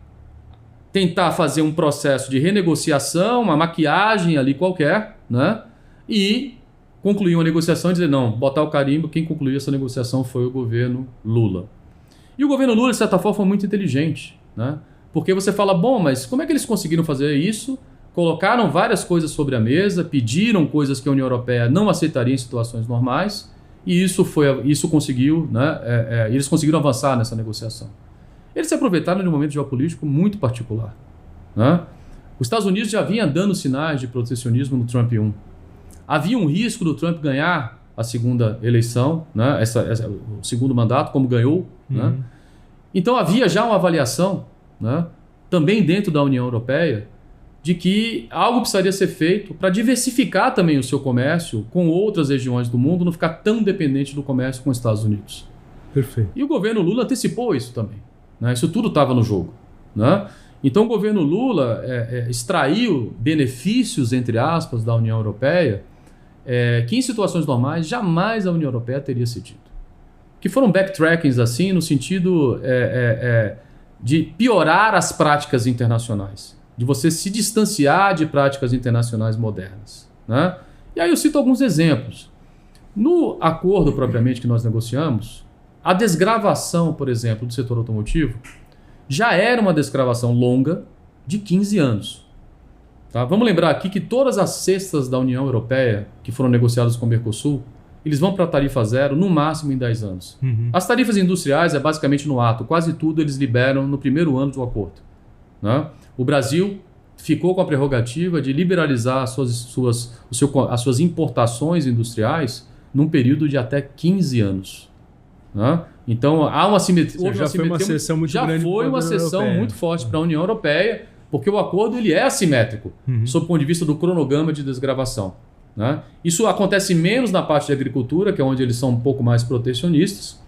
tentar fazer um processo de renegociação, uma maquiagem ali qualquer, né? E concluir uma negociação e dizer, não, botar o carimbo, quem concluiu essa negociação foi o governo Lula. E o governo Lula, de certa forma, foi muito inteligente, né? Porque você fala, bom, mas como é que eles conseguiram fazer isso? Colocaram várias coisas sobre a mesa, pediram coisas que a União Europeia não aceitaria em situações normais, e isso conseguiu, né, eles conseguiram avançar nessa negociação. Eles se aproveitaram de um momento geopolítico muito particular. Né? Os Estados Unidos já vinham dando sinais de protecionismo no Trump 1. Havia um risco do Trump ganhar a segunda eleição, né, o segundo mandato, como ganhou. Né? Então havia já uma avaliação, né, também dentro da União Europeia, de que algo precisaria ser feito para diversificar também o seu comércio com outras regiões do mundo, não ficar tão dependente do comércio com os Estados Unidos. Perfeito. E o governo Lula antecipou isso também. Né? Isso tudo estava no jogo. Né? Então o governo Lula extraiu benefícios, entre aspas, da União Europeia, que em situações normais jamais a União Europeia teria cedido. Que foram backtrackings assim, no sentido de piorar as práticas internacionais, de você se distanciar de práticas internacionais modernas. Né? E aí eu cito alguns exemplos. No acordo propriamente que nós negociamos, a desgravação, por exemplo, do setor automotivo já era uma desgravação longa de 15 anos. Tá? Vamos lembrar aqui que todas as cestas da União Europeia que foram negociadas com o Mercosul, eles vão para a tarifa zero no máximo em 10 anos. As tarifas industriais é basicamente no ato, quase tudo eles liberam no primeiro ano do acordo. Né? O Brasil ficou com a prerrogativa de liberalizar as suas importações industriais num período de até 15 anos. Né? Então há uma simetria. Já foi uma cessão muito grande. Já foi uma cessão muito forte para a União Europeia, porque o acordo ele é assimétrico, sob o ponto de vista do cronograma de desgravação. Né? Isso acontece menos na parte de agricultura, que é onde eles são um pouco mais protecionistas,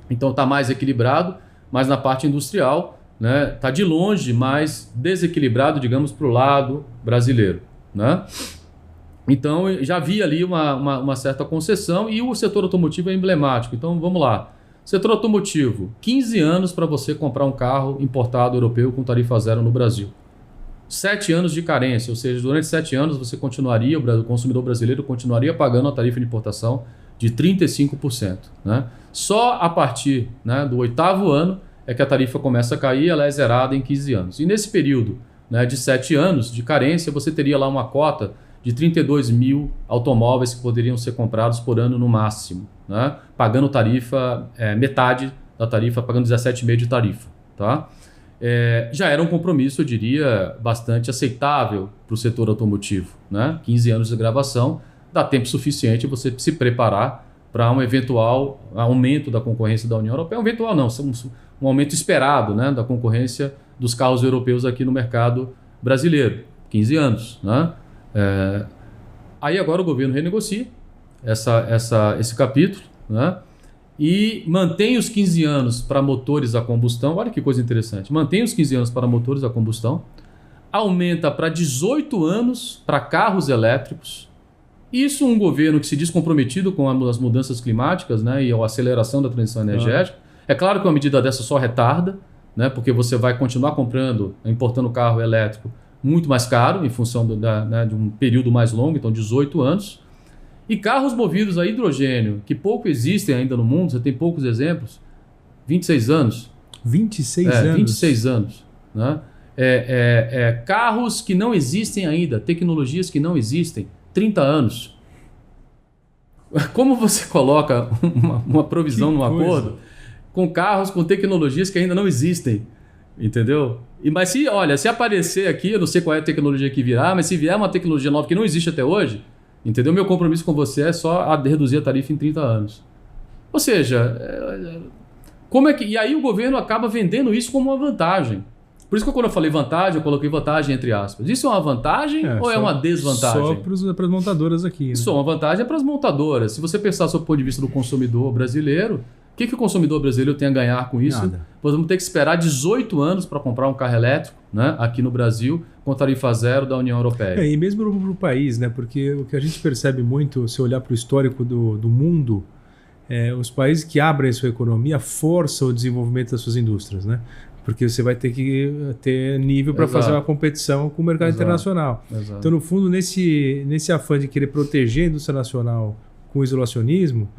então está mais equilibrado, mas na parte industrial está de longe mais desequilibrado, digamos, para o lado brasileiro. Né? Então já havia ali uma certa concessão e o setor automotivo é emblemático. Então vamos lá. Setor automotivo, 15 anos para você comprar um carro importado europeu com tarifa zero no Brasil. 7 anos de carência, ou seja, durante 7 anos você continuaria, o consumidor brasileiro continuaria pagando a tarifa de importação de 35%. Né? Só a partir do 8º ano é que a tarifa começa a cair, ela é zerada em 15 anos. E nesse período de 7 anos de carência, você teria lá uma cota de 32 mil automóveis que poderiam ser comprados por ano no máximo, né? Pagando tarifa, metade da tarifa, pagando 17,5% de tarifa. Tá? Já era um compromisso, eu diria, bastante aceitável para o setor automotivo. Né? 15 anos de gravação, dá tempo suficiente você se preparar para um eventual aumento da concorrência da União Europeia. Um eventual não, um aumento esperado, né, da concorrência dos carros europeus aqui no mercado brasileiro. 15 anos. Né? Aí agora o governo renegocia esse capítulo, né? E mantém os 15 anos para motores a combustão. Olha que coisa interessante. Mantém os 15 anos para motores a combustão, aumenta para 18 anos para carros elétricos. Isso um governo que se diz comprometido com as mudanças climáticas, né, e a aceleração da transição energética. É claro que uma medida dessa só retarda, né, porque você vai continuar importando carro elétrico muito mais caro, em função de um período mais longo, então 18 anos. E carros movidos a hidrogênio, que pouco existem ainda no mundo, você tem poucos exemplos, 26 anos. 26 anos? 26 anos. Né? Carros que não existem ainda, tecnologias que não existem, 30 anos. Como você coloca uma provisão no acordo com carros com tecnologias que ainda não existem? Entendeu? Mas se aparecer aqui, eu não sei qual é a tecnologia que virá, mas se vier uma tecnologia nova que não existe até hoje, entendeu? Meu compromisso com você é só reduzir a tarifa em 30 anos. Ou seja, como é que... E aí o governo acaba vendendo isso como uma vantagem. Por isso que quando eu falei vantagem, eu coloquei vantagem entre aspas. Isso é uma vantagem ou é uma desvantagem? Só para as montadoras aqui. Né? Só uma vantagem para as montadoras. Se você pensar sob o ponto de vista do consumidor brasileiro, o que o consumidor brasileiro tem a ganhar com isso? Nada. Nós vamos ter que esperar 18 anos para comprar um carro elétrico, né, aqui no Brasil, com tarifa zero da União Europeia. E mesmo para o país, né, porque o que a gente percebe muito, se olhar para o histórico do mundo, os países que abrem a sua economia forçam o desenvolvimento das suas indústrias, né? Porque você vai ter que ter nível para fazer uma competição com o mercado internacional. Exato. Então, no fundo, nesse afã de querer proteger a indústria nacional com o isolacionismo,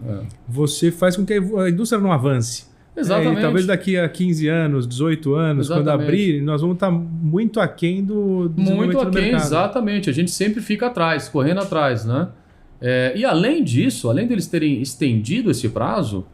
você faz com que a indústria não avance. Exatamente. E talvez daqui a 15 anos, 18 anos, quando abrir, nós vamos estar muito aquém do desenvolvimento do mercado. Exatamente. A gente sempre fica atrás, correndo atrás. Né? E além disso, além deles terem estendido esse prazo,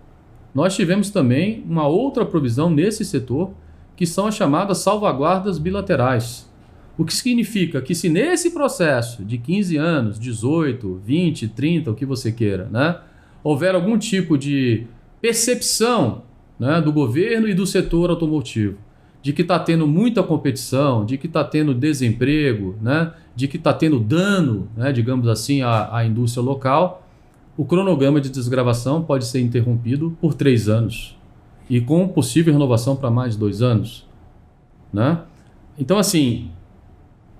nós tivemos também uma outra provisão nesse setor, que são as chamadas salvaguardas bilaterais. O que significa que se nesse processo de 15 anos, 18, 20, 30, o que você queira, né, houver algum tipo de percepção, né, do governo e do setor automotivo, de que está tendo muita competição, de que está tendo desemprego, né, de que está tendo dano, né, digamos assim, à indústria local, o cronograma de desgravação pode ser interrompido por 3 anos e com possível renovação para mais 2 anos. Né? Então, assim,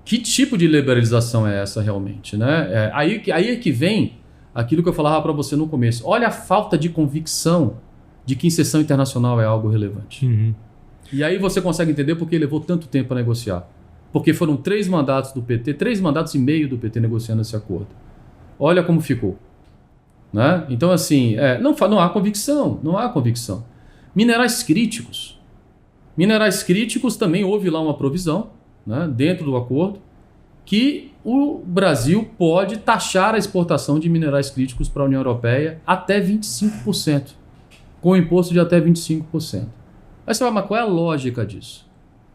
que tipo de liberalização é essa realmente? Né? Aí é que vem aquilo que eu falava para você no começo. Olha a falta de convicção de que inserção internacional é algo relevante. Uhum. E aí você consegue entender por que levou tanto tempo para negociar. Porque foram 3 mandatos do PT, 3 mandatos e meio do PT negociando esse acordo. Olha como ficou. Né? Então, assim, não há convicção, não há convicção. Minerais críticos. Minerais críticos também houve lá uma provisão, né, dentro do acordo, que o Brasil pode taxar a exportação de minerais críticos para a União Europeia até 25%, com imposto de até 25%. Aí você vai, mas qual é a lógica disso?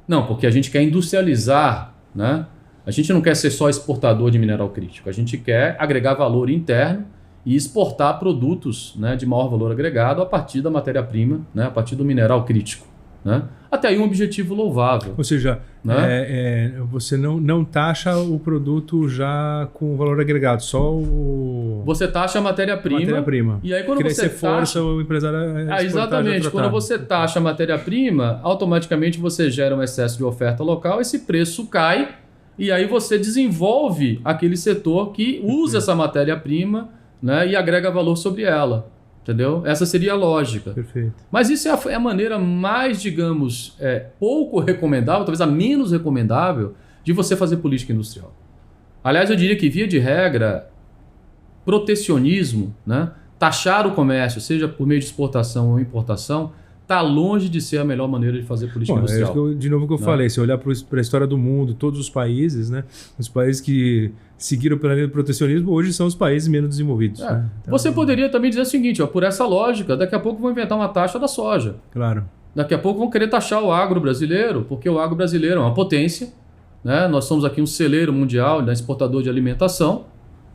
Não, porque a gente quer industrializar, né? A gente não quer ser só exportador de mineral crítico, a gente quer agregar valor interno e exportar produtos, né, de maior valor agregado a partir da matéria-prima, né, a partir do mineral crítico. Né? Até aí um objetivo louvável. Ou seja, né? Você não taxa o produto já com valor agregado, só o... Você taxa a matéria-prima. E aí quando você força o empresário a exatamente. Quando você taxa a matéria-prima, automaticamente você gera um excesso de oferta local, esse preço cai e aí você desenvolve aquele setor que usa essa matéria-prima, né, e agrega valor sobre ela. Entendeu? Essa seria a lógica. Perfeito. Mas isso é a maneira mais, digamos, pouco recomendável, talvez a menos recomendável, de você fazer política industrial. Aliás, eu diria que, via de regra, protecionismo, né, taxar o comércio, seja por meio de exportação ou importação, está longe de ser a melhor maneira de fazer política industrial. De novo o que eu falei, se olhar para a história do mundo, todos os países, né, os países que seguiram pela linha do protecionismo, hoje são os países menos desenvolvidos. Né? Então, você poderia também dizer o seguinte, por essa lógica, daqui a pouco vão inventar uma taxa da soja. Claro. Daqui a pouco vão querer taxar o agro brasileiro, porque o agro brasileiro é uma potência, né? Nós somos aqui um celeiro mundial, né, exportador de alimentação,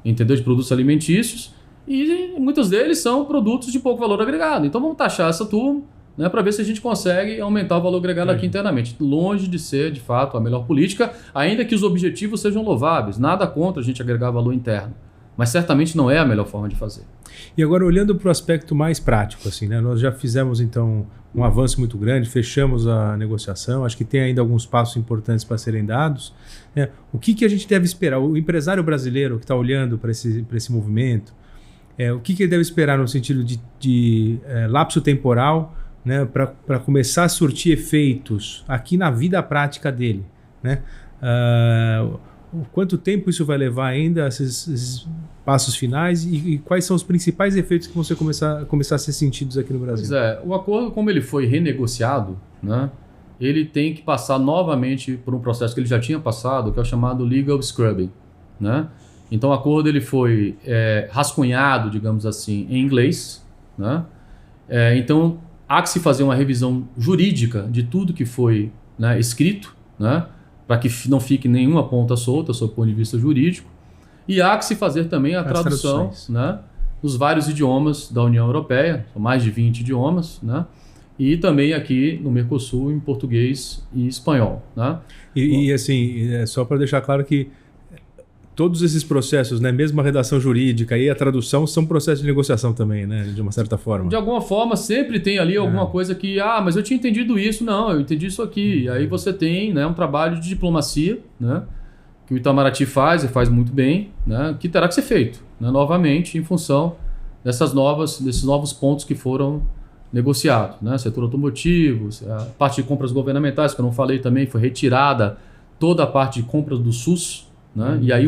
entendeu? De produtos alimentícios, e muitos deles são produtos de pouco valor agregado. Então vamos taxar essa turma, né, para ver se a gente consegue aumentar o valor agregado aqui internamente. Longe de ser, de fato, a melhor política, ainda que os objetivos sejam louváveis. Nada contra a gente agregar valor interno. Mas certamente não é a melhor forma de fazer. E agora, olhando para o aspecto mais prático, assim, né, nós já fizemos, então, um avanço muito grande, fechamos a negociação, acho que tem ainda alguns passos importantes para serem dados. Né? O que a gente deve esperar? O empresário brasileiro que está olhando para esse movimento, o que ele deve esperar no sentido de lapso temporal, né, para começar a surtir efeitos aqui na vida prática dele, né? Quanto tempo isso vai levar ainda, esses passos finais, e quais são os principais efeitos que vão começar a ser sentidos aqui no Brasil? Pois o acordo, como ele foi renegociado, né, ele tem que passar novamente por um processo que ele já tinha passado, que é o chamado legal scrubbing. Né? Então o acordo ele foi rascunhado, digamos assim, em inglês. Né? Então há que se fazer uma revisão jurídica de tudo que foi, né, escrito, né, para que não fique nenhuma ponta solta sob o ponto de vista jurídico. E há que se fazer também a tradução, né, dos vários idiomas da União Europeia, são mais de 20 idiomas, né, e também aqui no Mercosul em português e espanhol. Né. E assim, só para deixar claro que todos esses processos, né, mesmo a redação jurídica e a tradução, são processos de negociação também, né, de uma certa forma. De alguma forma, sempre tem ali alguma coisa que, mas eu tinha entendido isso, não, eu entendi isso aqui. E aí você tem, né, um trabalho de diplomacia, né, que o Itamaraty faz e faz muito bem, né, que terá que ser feito, né, novamente, em função desses novos pontos que foram negociados. Né, setor automotivo, a parte de compras governamentais, que eu não falei também, foi retirada toda a parte de compras do SUS. Né? E aí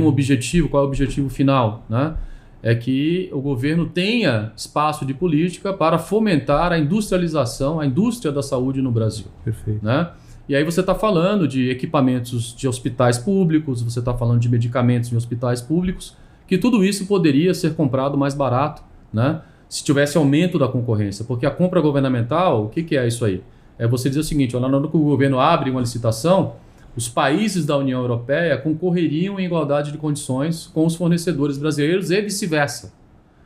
qual é o objetivo final? Né? É que o governo tenha espaço de política para fomentar a industrialização, a indústria da saúde no Brasil. Perfeito. Né? E aí você está falando de equipamentos de hospitais públicos, você está falando de medicamentos em hospitais públicos, que tudo isso poderia ser comprado mais barato, né? Se tivesse aumento da concorrência. Porque a compra governamental, o que é isso aí? É você dizer o seguinte, olha, na hora que o governo abre uma licitação, os países da União Europeia concorreriam em igualdade de condições com os fornecedores brasileiros e vice-versa.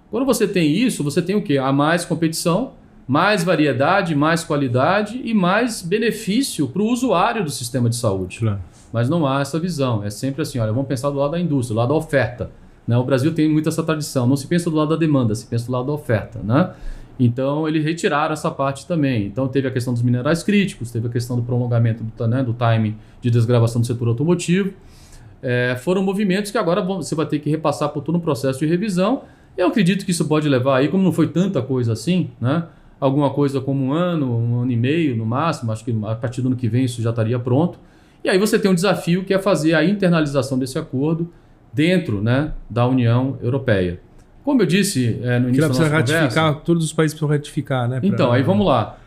Quando você tem isso, você tem o quê? Há mais competição, mais variedade, mais qualidade e mais benefício para o usuário do sistema de saúde. Claro. Mas não há essa visão. É sempre assim, olha, vamos pensar do lado da indústria, do lado da oferta. Né? O Brasil tem muito essa tradição. Não se pensa do lado da demanda, se pensa do lado da oferta. Né? Então, eles retiraram essa parte também. Então, teve a questão dos minerais críticos, teve a questão do prolongamento do time de desgravação do setor automotivo. Foram movimentos que agora você vai ter que repassar por todo um processo de revisão. Eu acredito que isso pode levar aí, como não foi tanta coisa assim, né? Alguma coisa como um ano e meio no máximo. Acho que a partir do ano que vem isso já estaria pronto. E aí você tem um desafio que é fazer a internalização desse acordo dentro, né, da União Europeia. Como eu disse no início da nossa conversa... Todos os países precisam ratificar, né? Então, aí vamos lá.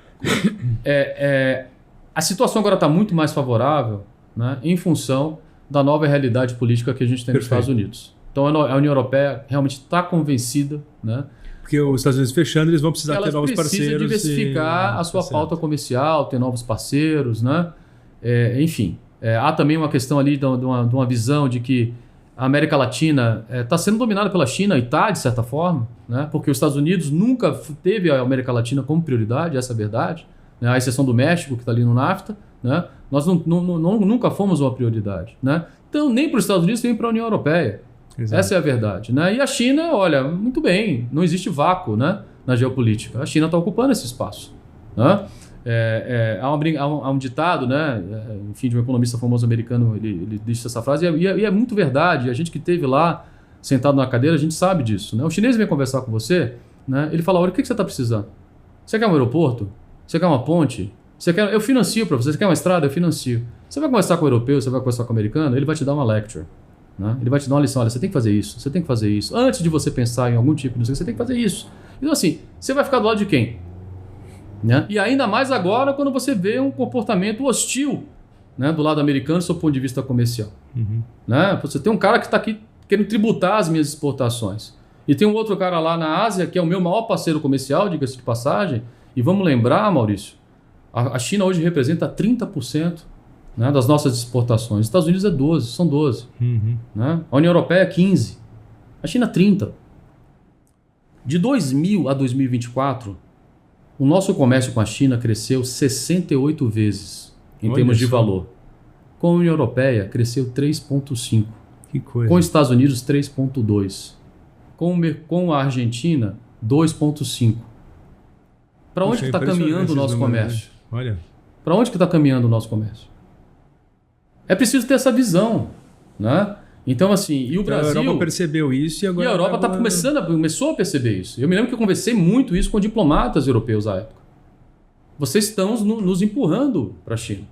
A situação agora está muito mais favorável, né, em função da nova realidade política que a gente tem nos Perfeito. Estados Unidos. Então a União Europeia realmente está convencida, né? Porque os Estados Unidos fechando, eles vão precisar ter novos parceiros. Ela precisa diversificar a sua pauta comercial, ter novos parceiros, né? Enfim, há também uma questão ali de uma visão de que a América Latina está sendo dominada pela China e está, de certa forma, né? Porque os Estados Unidos nunca teve a América Latina como prioridade, essa é a verdade, né? À exceção do México, que está ali no NAFTA, né? Nós nunca fomos uma prioridade, né? Então, nem para os Estados Unidos, nem para a União Europeia. Exato. Essa é a verdade, né? E a China, olha, muito bem, não existe vácuo, né, na geopolítica. A China está ocupando esse espaço, né? Há um ditado, né, enfim, de um economista famoso americano, ele disse essa frase, e é muito verdade. A gente que esteve lá, sentado na cadeira, a gente sabe disso, né? O chinês vem conversar com você, né? Ele fala, olha, o que você está precisando? Você quer um aeroporto? Você quer uma ponte? Eu financio para você. Você quer uma estrada? Eu financio. Você vai conversar com o europeu, você vai conversar com o americano, ele vai te dar uma lecture. Né? Ele vai te dar uma lição, olha, você tem que fazer isso, você tem que fazer isso. Antes de você pensar em algum tipo de você tem que fazer isso. Então assim, você vai ficar do lado de quem? Né? E ainda mais agora quando você vê um comportamento hostil, né, do lado americano, do seu ponto de vista comercial. Uhum. Né? Você tem um cara que está aqui querendo tributar as minhas exportações. E tem um outro cara lá na Ásia que é o meu maior parceiro comercial, diga-se de passagem. E vamos lembrar, Maurício, a China hoje representa 30%. Né, das nossas exportações. Os Estados Unidos são 12%. Uhum. Né? A União Europeia é 15%. A China 30%. De 2000 a 2024, o nosso comércio com a China cresceu 68 vezes em termos de valor. Com a União Europeia, cresceu 3,5%. Que coisa. Com os Estados Unidos, 3,2%. Com a Argentina, 2,5%. Para onde que está caminhando o nosso comércio? Olha. Para onde que está caminhando o nosso comércio? É preciso ter essa visão, né? Então, assim, e o Brasil... A Europa percebeu isso e agora... E a Europa começou a perceber isso. Eu me lembro que eu conversei muito isso com diplomatas europeus à época. Vocês estão nos empurrando para a China.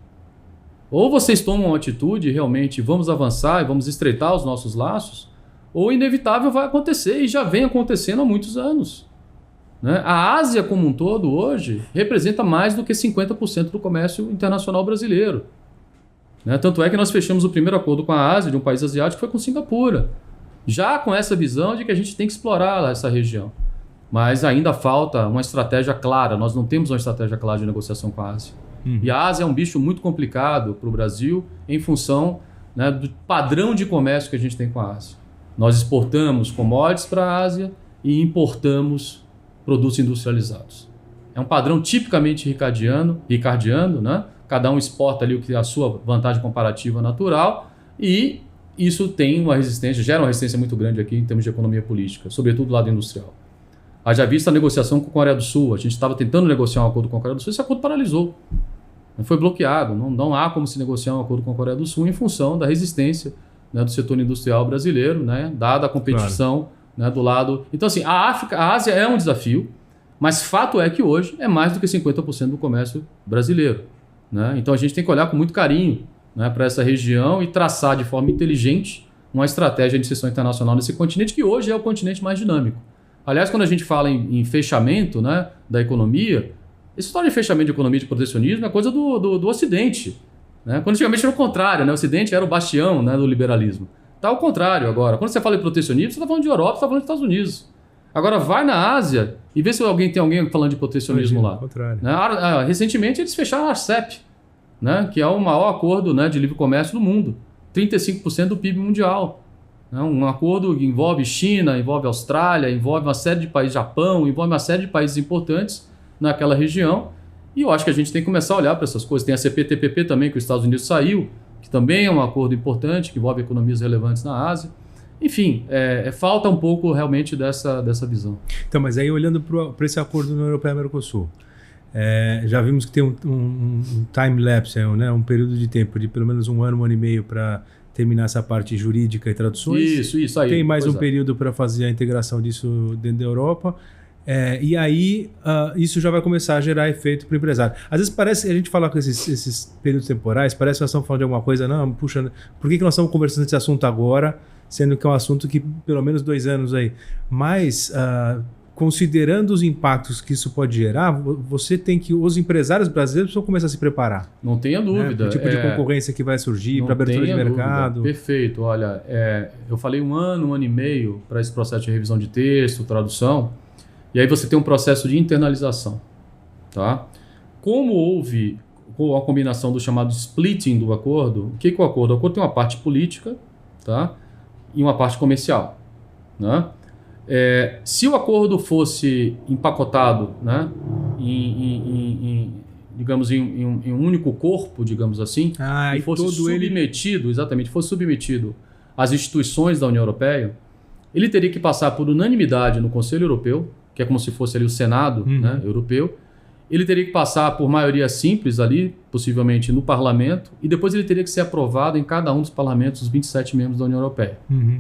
Ou vocês tomam uma atitude, realmente, vamos avançar e vamos estreitar os nossos laços, ou inevitável vai acontecer, e já vem acontecendo há muitos anos. Né? A Ásia como um todo, hoje, representa mais do que 50% do comércio internacional brasileiro. Né? Tanto é que nós fechamos o primeiro acordo com a Ásia, de um país asiático, foi com Singapura. Já com essa visão de que a gente tem que explorar essa região. Mas ainda falta uma estratégia clara. Nós não temos uma estratégia clara de negociação com a Ásia. Uhum. E a Ásia é um bicho muito complicado para o Brasil em função, né, do padrão de comércio que a gente tem com a Ásia. Nós exportamos commodities para a Ásia e importamos produtos industrializados. É um padrão tipicamente ricardiano, né? Cada um exporta ali o que é a sua vantagem comparativa natural e isso tem uma resistência, gera uma resistência muito grande aqui em termos de economia política, sobretudo do lado industrial. Haja vista a negociação com a Coreia do Sul, a gente estava tentando negociar um acordo com a Coreia do Sul, esse acordo paralisou, foi bloqueado, não há como se negociar um acordo com a Coreia do Sul em função da resistência, né, do setor industrial brasileiro, né, dada a competição, claro, né, do lado... Então assim, a Ásia é um desafio, mas fato é que hoje é mais do que 50% do comércio brasileiro. Né? Então a gente tem que olhar com muito carinho, né, para essa região e traçar de forma inteligente uma estratégia de inserção internacional nesse continente, que hoje é o continente mais dinâmico. Aliás, quando a gente fala em fechamento, né, da economia, essa história de fechamento de economia e de protecionismo é coisa do Ocidente. Né? Quando antigamente era o contrário, né? O Ocidente era o bastião, né, do liberalismo. Está ao contrário agora. Quando você fala de protecionismo, você está falando de Europa, você está falando dos Estados Unidos. Agora vai na Ásia e vê se tem alguém falando de protecionismo lá. Né? Recentemente eles fecharam a RCEP, né? Que é o maior acordo, né, de livre comércio do mundo. 35% do PIB mundial. Né? Um acordo que envolve China, envolve Austrália, envolve uma série de países, Japão, envolve uma série de países importantes naquela região. E eu acho que a gente tem que começar a olhar para essas coisas. Tem a CPTPP também, que os Estados Unidos saiu, que também é um acordo importante, que envolve economias relevantes na Ásia. Enfim, falta um pouco realmente dessa visão. Então, mas aí olhando para esse acordo União Europeia-Mercosul, já vimos que tem um time-lapse, né, um período de tempo de pelo menos um ano e meio para terminar essa parte jurídica e traduções. Isso aí. Tem mais um período para fazer a integração disso dentro da Europa. E aí isso já vai começar a gerar efeito para o empresário. Às vezes parece, a gente fala com esses períodos temporais, parece que nós estamos falando de alguma coisa, não, puxa, por que nós estamos conversando desse assunto agora, sendo que é um assunto que pelo menos 2 anos aí. Mas considerando os impactos que isso pode gerar, você tem que... Os empresários brasileiros precisam começar a se preparar. Não tenha dúvida. Né? O tipo de concorrência que vai surgir para abertura de mercado. Perfeito. Olha, eu falei 1 ano, 1 ano e meio para esse processo de revisão de texto, tradução, e aí você tem um processo de internalização. Tá? Como houve a combinação do chamado splitting do acordo, o que é o acordo? O acordo tem uma parte política, tá? E uma parte comercial. Né? Se o acordo fosse empacotado, né, digamos, em um único corpo, digamos assim, e fosse submetido, exatamente, fosse submetido às instituições da União Europeia, ele teria que passar por unanimidade no Conselho Europeu, que é como se fosse ali o Senado, né, europeu. Ele teria que passar por maioria simples ali, possivelmente no parlamento, e depois ele teria que ser aprovado em cada um dos parlamentos dos 27 membros da União Europeia.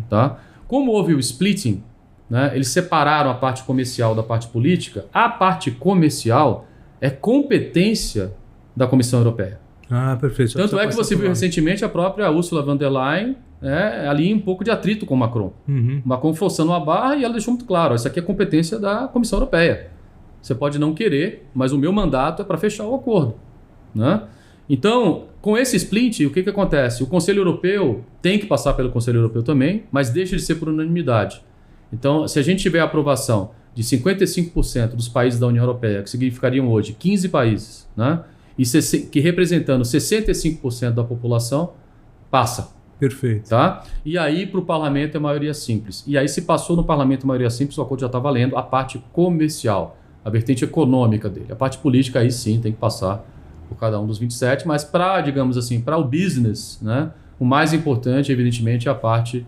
Tá? Como houve o splitting, né, eles separaram a parte comercial da parte política, a parte comercial é competência da Comissão Europeia. Perfeito. Tanto é que você viu recentemente a própria Ursula von der Leyen ali um pouco de atrito com o Macron. Macron forçando uma barra e ela deixou muito claro, isso aqui é competência da Comissão Europeia. Você pode não querer, mas o meu mandato é para fechar o acordo. Né? Então, com esse split, o que acontece? O Conselho Europeu tem que passar pelo Conselho Europeu também, mas deixa de ser por unanimidade. Então, se a gente tiver a aprovação de 55% dos países da União Europeia, que significariam hoje 15 países, né? E que representando 65% da população, passa. Perfeito. Tá? E aí, para o parlamento, é maioria simples. E aí, se passou no parlamento maioria simples, o acordo já está valendo a parte comercial, a vertente econômica dele. A parte política, aí sim, tem que passar por cada um dos 27, mas para, digamos assim, para o business, né, o mais importante, evidentemente, é a parte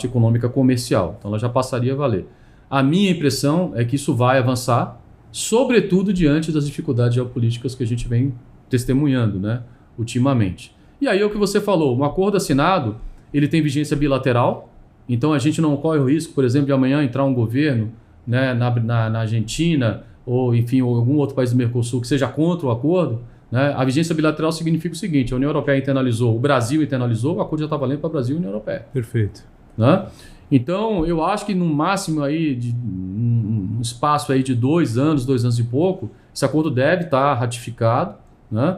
econômica comercial. Então, ela já passaria a valer. A minha impressão é que isso vai avançar, sobretudo diante das dificuldades geopolíticas que a gente vem testemunhando, né, ultimamente. E aí é o que você falou, um acordo assinado, ele tem vigência bilateral, então a gente não corre o risco, por exemplo, de amanhã entrar um governo, né, na Argentina, ou enfim, ou algum outro país do Mercosul que seja contra o acordo, né? A vigência bilateral significa o seguinte, a União Europeia internalizou, o Brasil internalizou, o acordo já está valendo para o Brasil e a União Europeia. Perfeito. Né? Então, eu acho que no máximo aí de um espaço aí de 2 anos, 2 anos e pouco, esse acordo deve estar ratificado, né?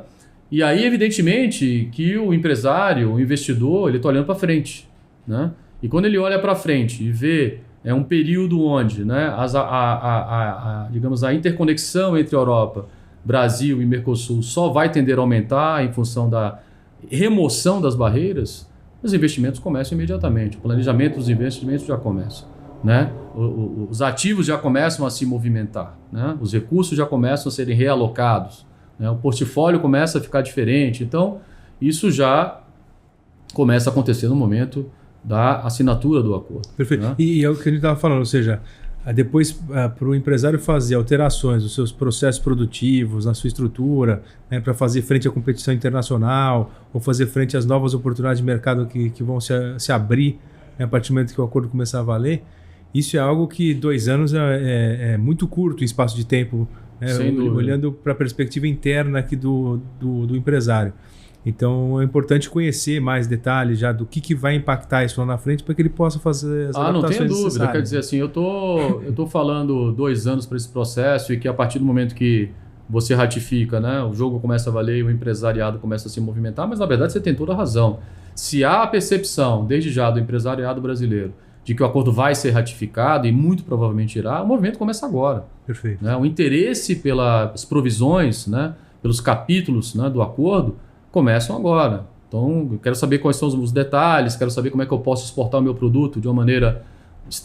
E aí, evidentemente, que o empresário, o investidor, ele está olhando para frente, né? E quando ele olha para frente e vê um período onde, né, digamos, a interconexão entre Europa, Brasil e Mercosul só vai tender a aumentar em função da remoção das barreiras, os investimentos começam imediatamente, o planejamento dos investimentos já começa. Né? Os ativos já começam a se movimentar, né? Os recursos já começam a serem realocados, né? O portfólio começa a ficar diferente. Então, isso já começa a acontecer no momento da assinatura do acordo. Perfeito. Né? E é o que a gente estava falando, ou seja, depois para o empresário fazer alterações nos seus processos produtivos, na sua estrutura, né, para fazer frente à competição internacional ou fazer frente às novas oportunidades de mercado que vão se abrir, né, a partir do momento que o acordo começar a valer, isso é algo que 2 anos é muito curto em espaço de tempo, né, olhando para a perspectiva interna aqui do empresário. Então é importante conhecer mais detalhes já do que vai impactar isso lá na frente para que ele possa fazer as adaptações não tenho dúvida. necessárias. Quer dizer assim, eu tô falando 2 anos para esse processo e que a partir do momento que você ratifica, né, o jogo começa a valer e o empresariado começa a se movimentar, mas na verdade você tem toda a razão. Se há a percepção, desde já, do empresariado brasileiro de que o acordo vai ser ratificado e muito provavelmente irá, o movimento começa agora. Perfeito. Né? O interesse pelas provisões, né, pelos capítulos, né, do acordo começam agora. Então, eu quero saber quais são os detalhes, quero saber como é que eu posso exportar o meu produto de uma maneira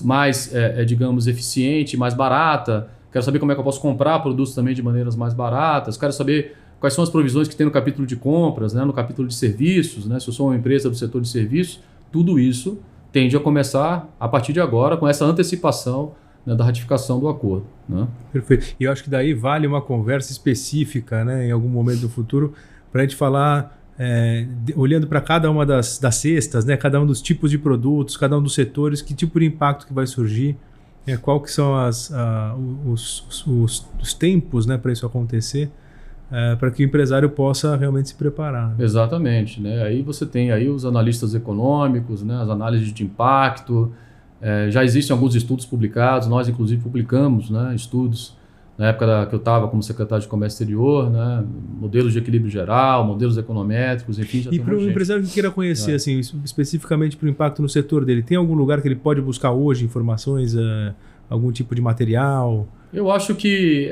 mais, digamos, eficiente, mais barata. Quero saber como é que eu posso comprar produtos também de maneiras mais baratas. Quero saber quais são as provisões que tem no capítulo de compras, né, no capítulo de serviços, né, se eu sou uma empresa do setor de serviços. Tudo isso tende a começar a partir de agora com essa antecipação, né, da ratificação do acordo. Né? Perfeito. E eu acho que daí vale uma conversa específica, né, em algum momento do futuro, para a gente falar, olhando para cada uma das cestas, né, cada um dos tipos de produtos, cada um dos setores, que tipo de impacto que vai surgir, qual que são os tempos, né, para isso acontecer, para que o empresário possa realmente se preparar. Exatamente. Né? Aí você tem aí os analistas econômicos, né, as análises de impacto, Já existem alguns estudos publicados, nós inclusive publicamos, né, estudos na época que eu estava como secretário de Comércio Exterior, né, modelos de equilíbrio geral, modelos econométricos, enfim. E para o empresário que queira conhecer, assim, especificamente para o impacto no setor dele, tem algum lugar que ele pode buscar hoje informações, algum tipo de material? Eu acho que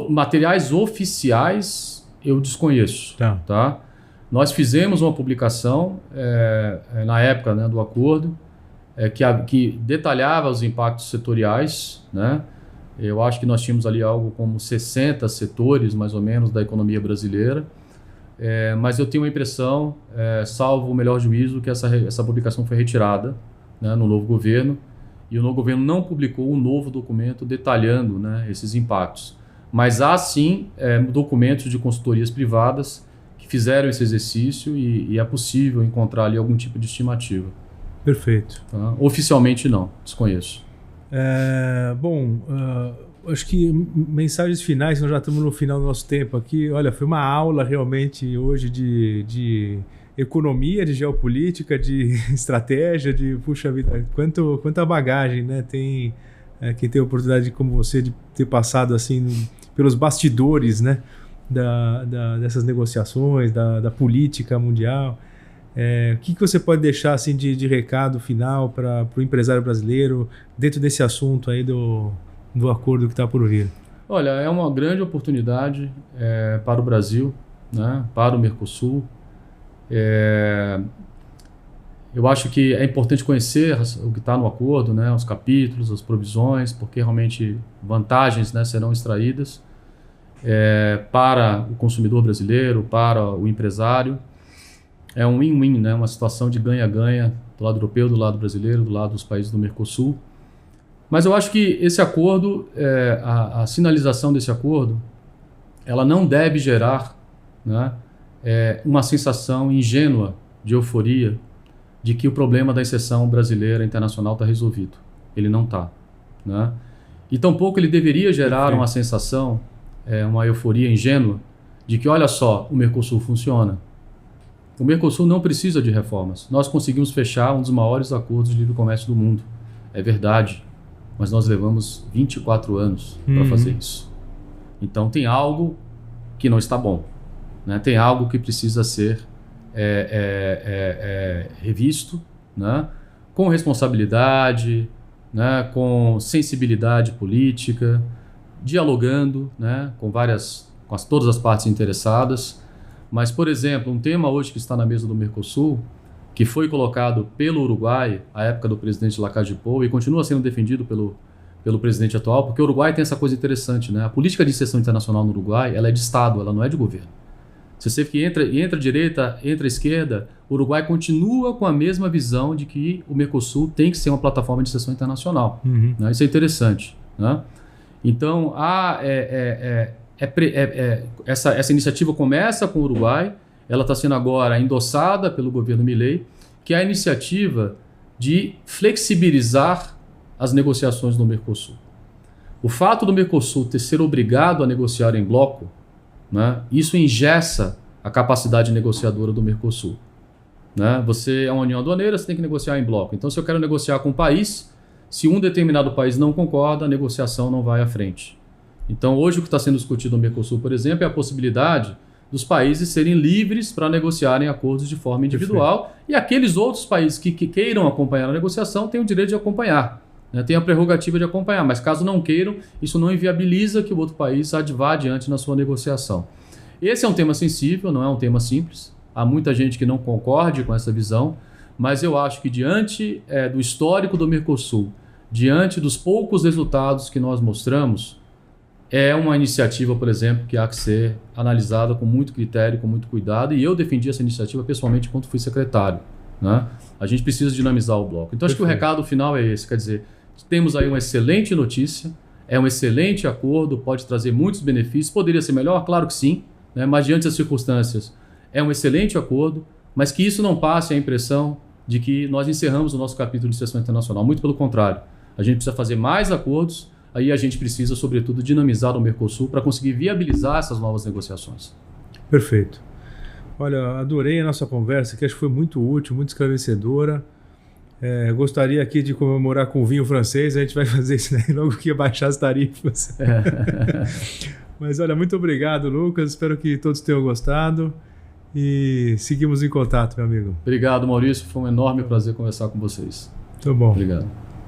materiais oficiais eu desconheço. Tá? Nós fizemos uma publicação na época, né, do acordo, que detalhava os impactos setoriais, né? Eu acho que nós tínhamos ali algo como 60 setores, mais ou menos, da economia brasileira. Mas eu tenho a impressão, salvo o melhor juízo, que essa publicação foi retirada, né, no novo governo, e o novo governo não publicou um novo documento detalhando, né, esses impactos. Mas há sim documentos de consultorias privadas que fizeram esse exercício e é possível encontrar ali algum tipo de estimativa. Perfeito. Tá? Oficialmente não, desconheço. Acho que mensagens finais, nós já estamos no final do nosso tempo aqui. Olha, foi uma aula realmente hoje de economia, de geopolítica, de estratégia, puxa vida, quanta bagagem, né? Tem quem tem a oportunidade como você de ter passado assim pelos bastidores, né? Dessas negociações, da política mundial. O que você pode deixar assim, de recado final para o empresário brasileiro dentro desse assunto aí do acordo que está por vir? Olha, é uma grande oportunidade para o Brasil, né, para o Mercosul. Eu acho que é importante conhecer o que está no acordo, né, os capítulos, as provisões, porque realmente vantagens, né, serão extraídas para o consumidor brasileiro, para o empresário. É um win-win, né? Uma situação de ganha-ganha do lado europeu, do lado brasileiro, do lado dos países do Mercosul. Mas eu acho que esse acordo, a sinalização desse acordo, ela não deve gerar, né, uma sensação ingênua de euforia de que o problema da inserção brasileira internacional está resolvido. Ele não está. Né? E tampouco ele deveria gerar uma sensação, uma euforia ingênua de que, olha só, o Mercosul funciona. O Mercosul não precisa de reformas. Nós conseguimos fechar um dos maiores acordos de livre comércio do mundo. É verdade, mas nós levamos 24 anos para fazer isso. Então tem algo que não está bom, né? Tem algo que precisa ser revisto, né? Com responsabilidade, né? Com sensibilidade política, dialogando, né? Com todas as partes interessadas. Mas, por exemplo, um tema hoje que está na mesa do Mercosul, que foi colocado pelo Uruguai, à época do presidente Lacalle Pou, e continua sendo defendido pelo presidente atual, porque o Uruguai tem essa coisa interessante, né? A política de inserção internacional no Uruguai, ela é de Estado, ela não é de governo. Se você que entra a direita, entra a esquerda, o Uruguai continua com a mesma visão de que o Mercosul tem que ser uma plataforma de inserção internacional. Né? Isso é interessante. Né? Então, essa iniciativa começa com o Uruguai, ela está sendo agora endossada pelo governo Milei, que é a iniciativa de flexibilizar as negociações no Mercosul. O fato do Mercosul ser obrigado a negociar em bloco, né, isso engessa a capacidade negociadora do Mercosul. Né? Você é uma união aduaneira, você tem que negociar em bloco. Então, se eu quero negociar com um país, se um determinado país não concorda, a negociação não vai à frente. Então, hoje o que está sendo discutido no Mercosul, por exemplo, é a possibilidade dos países serem livres para negociarem acordos de forma individual. Perfeito. E aqueles outros países que queiram acompanhar a negociação têm o direito de acompanhar, né? Tem a prerrogativa de acompanhar, mas caso não queiram, isso não inviabiliza que o outro país vá adiante na sua negociação. Esse é um tema sensível, não é um tema simples. Há muita gente que não concorde com essa visão, mas eu acho que diante do histórico do Mercosul, diante dos poucos resultados que nós mostramos, é uma iniciativa, por exemplo, que há que ser analisada com muito critério, com muito cuidado, e eu defendi essa iniciativa pessoalmente enquanto fui secretário. Né? A gente precisa dinamizar o bloco. Então, acho que o recado final é esse, quer dizer, temos aí uma excelente notícia, é um excelente acordo, pode trazer muitos benefícios, poderia ser melhor? Claro que sim, né? Mas diante das circunstâncias, é um excelente acordo, mas que isso não passe a impressão de que nós encerramos o nosso capítulo de inserção internacional, muito pelo contrário, a gente precisa fazer mais acordos. Aí a gente precisa, sobretudo, dinamizar o Mercosul para conseguir viabilizar essas novas negociações. Perfeito. Olha, adorei a nossa conversa, que acho que foi muito útil, muito esclarecedora. Gostaria aqui de comemorar com vinho francês, a gente vai fazer isso daí logo que baixar as tarifas. Mas olha, muito obrigado, Lucas. Espero que todos tenham gostado e seguimos em contato, meu amigo. Obrigado, Maurício. Foi um enorme prazer conversar com vocês. Muito bom. Obrigado.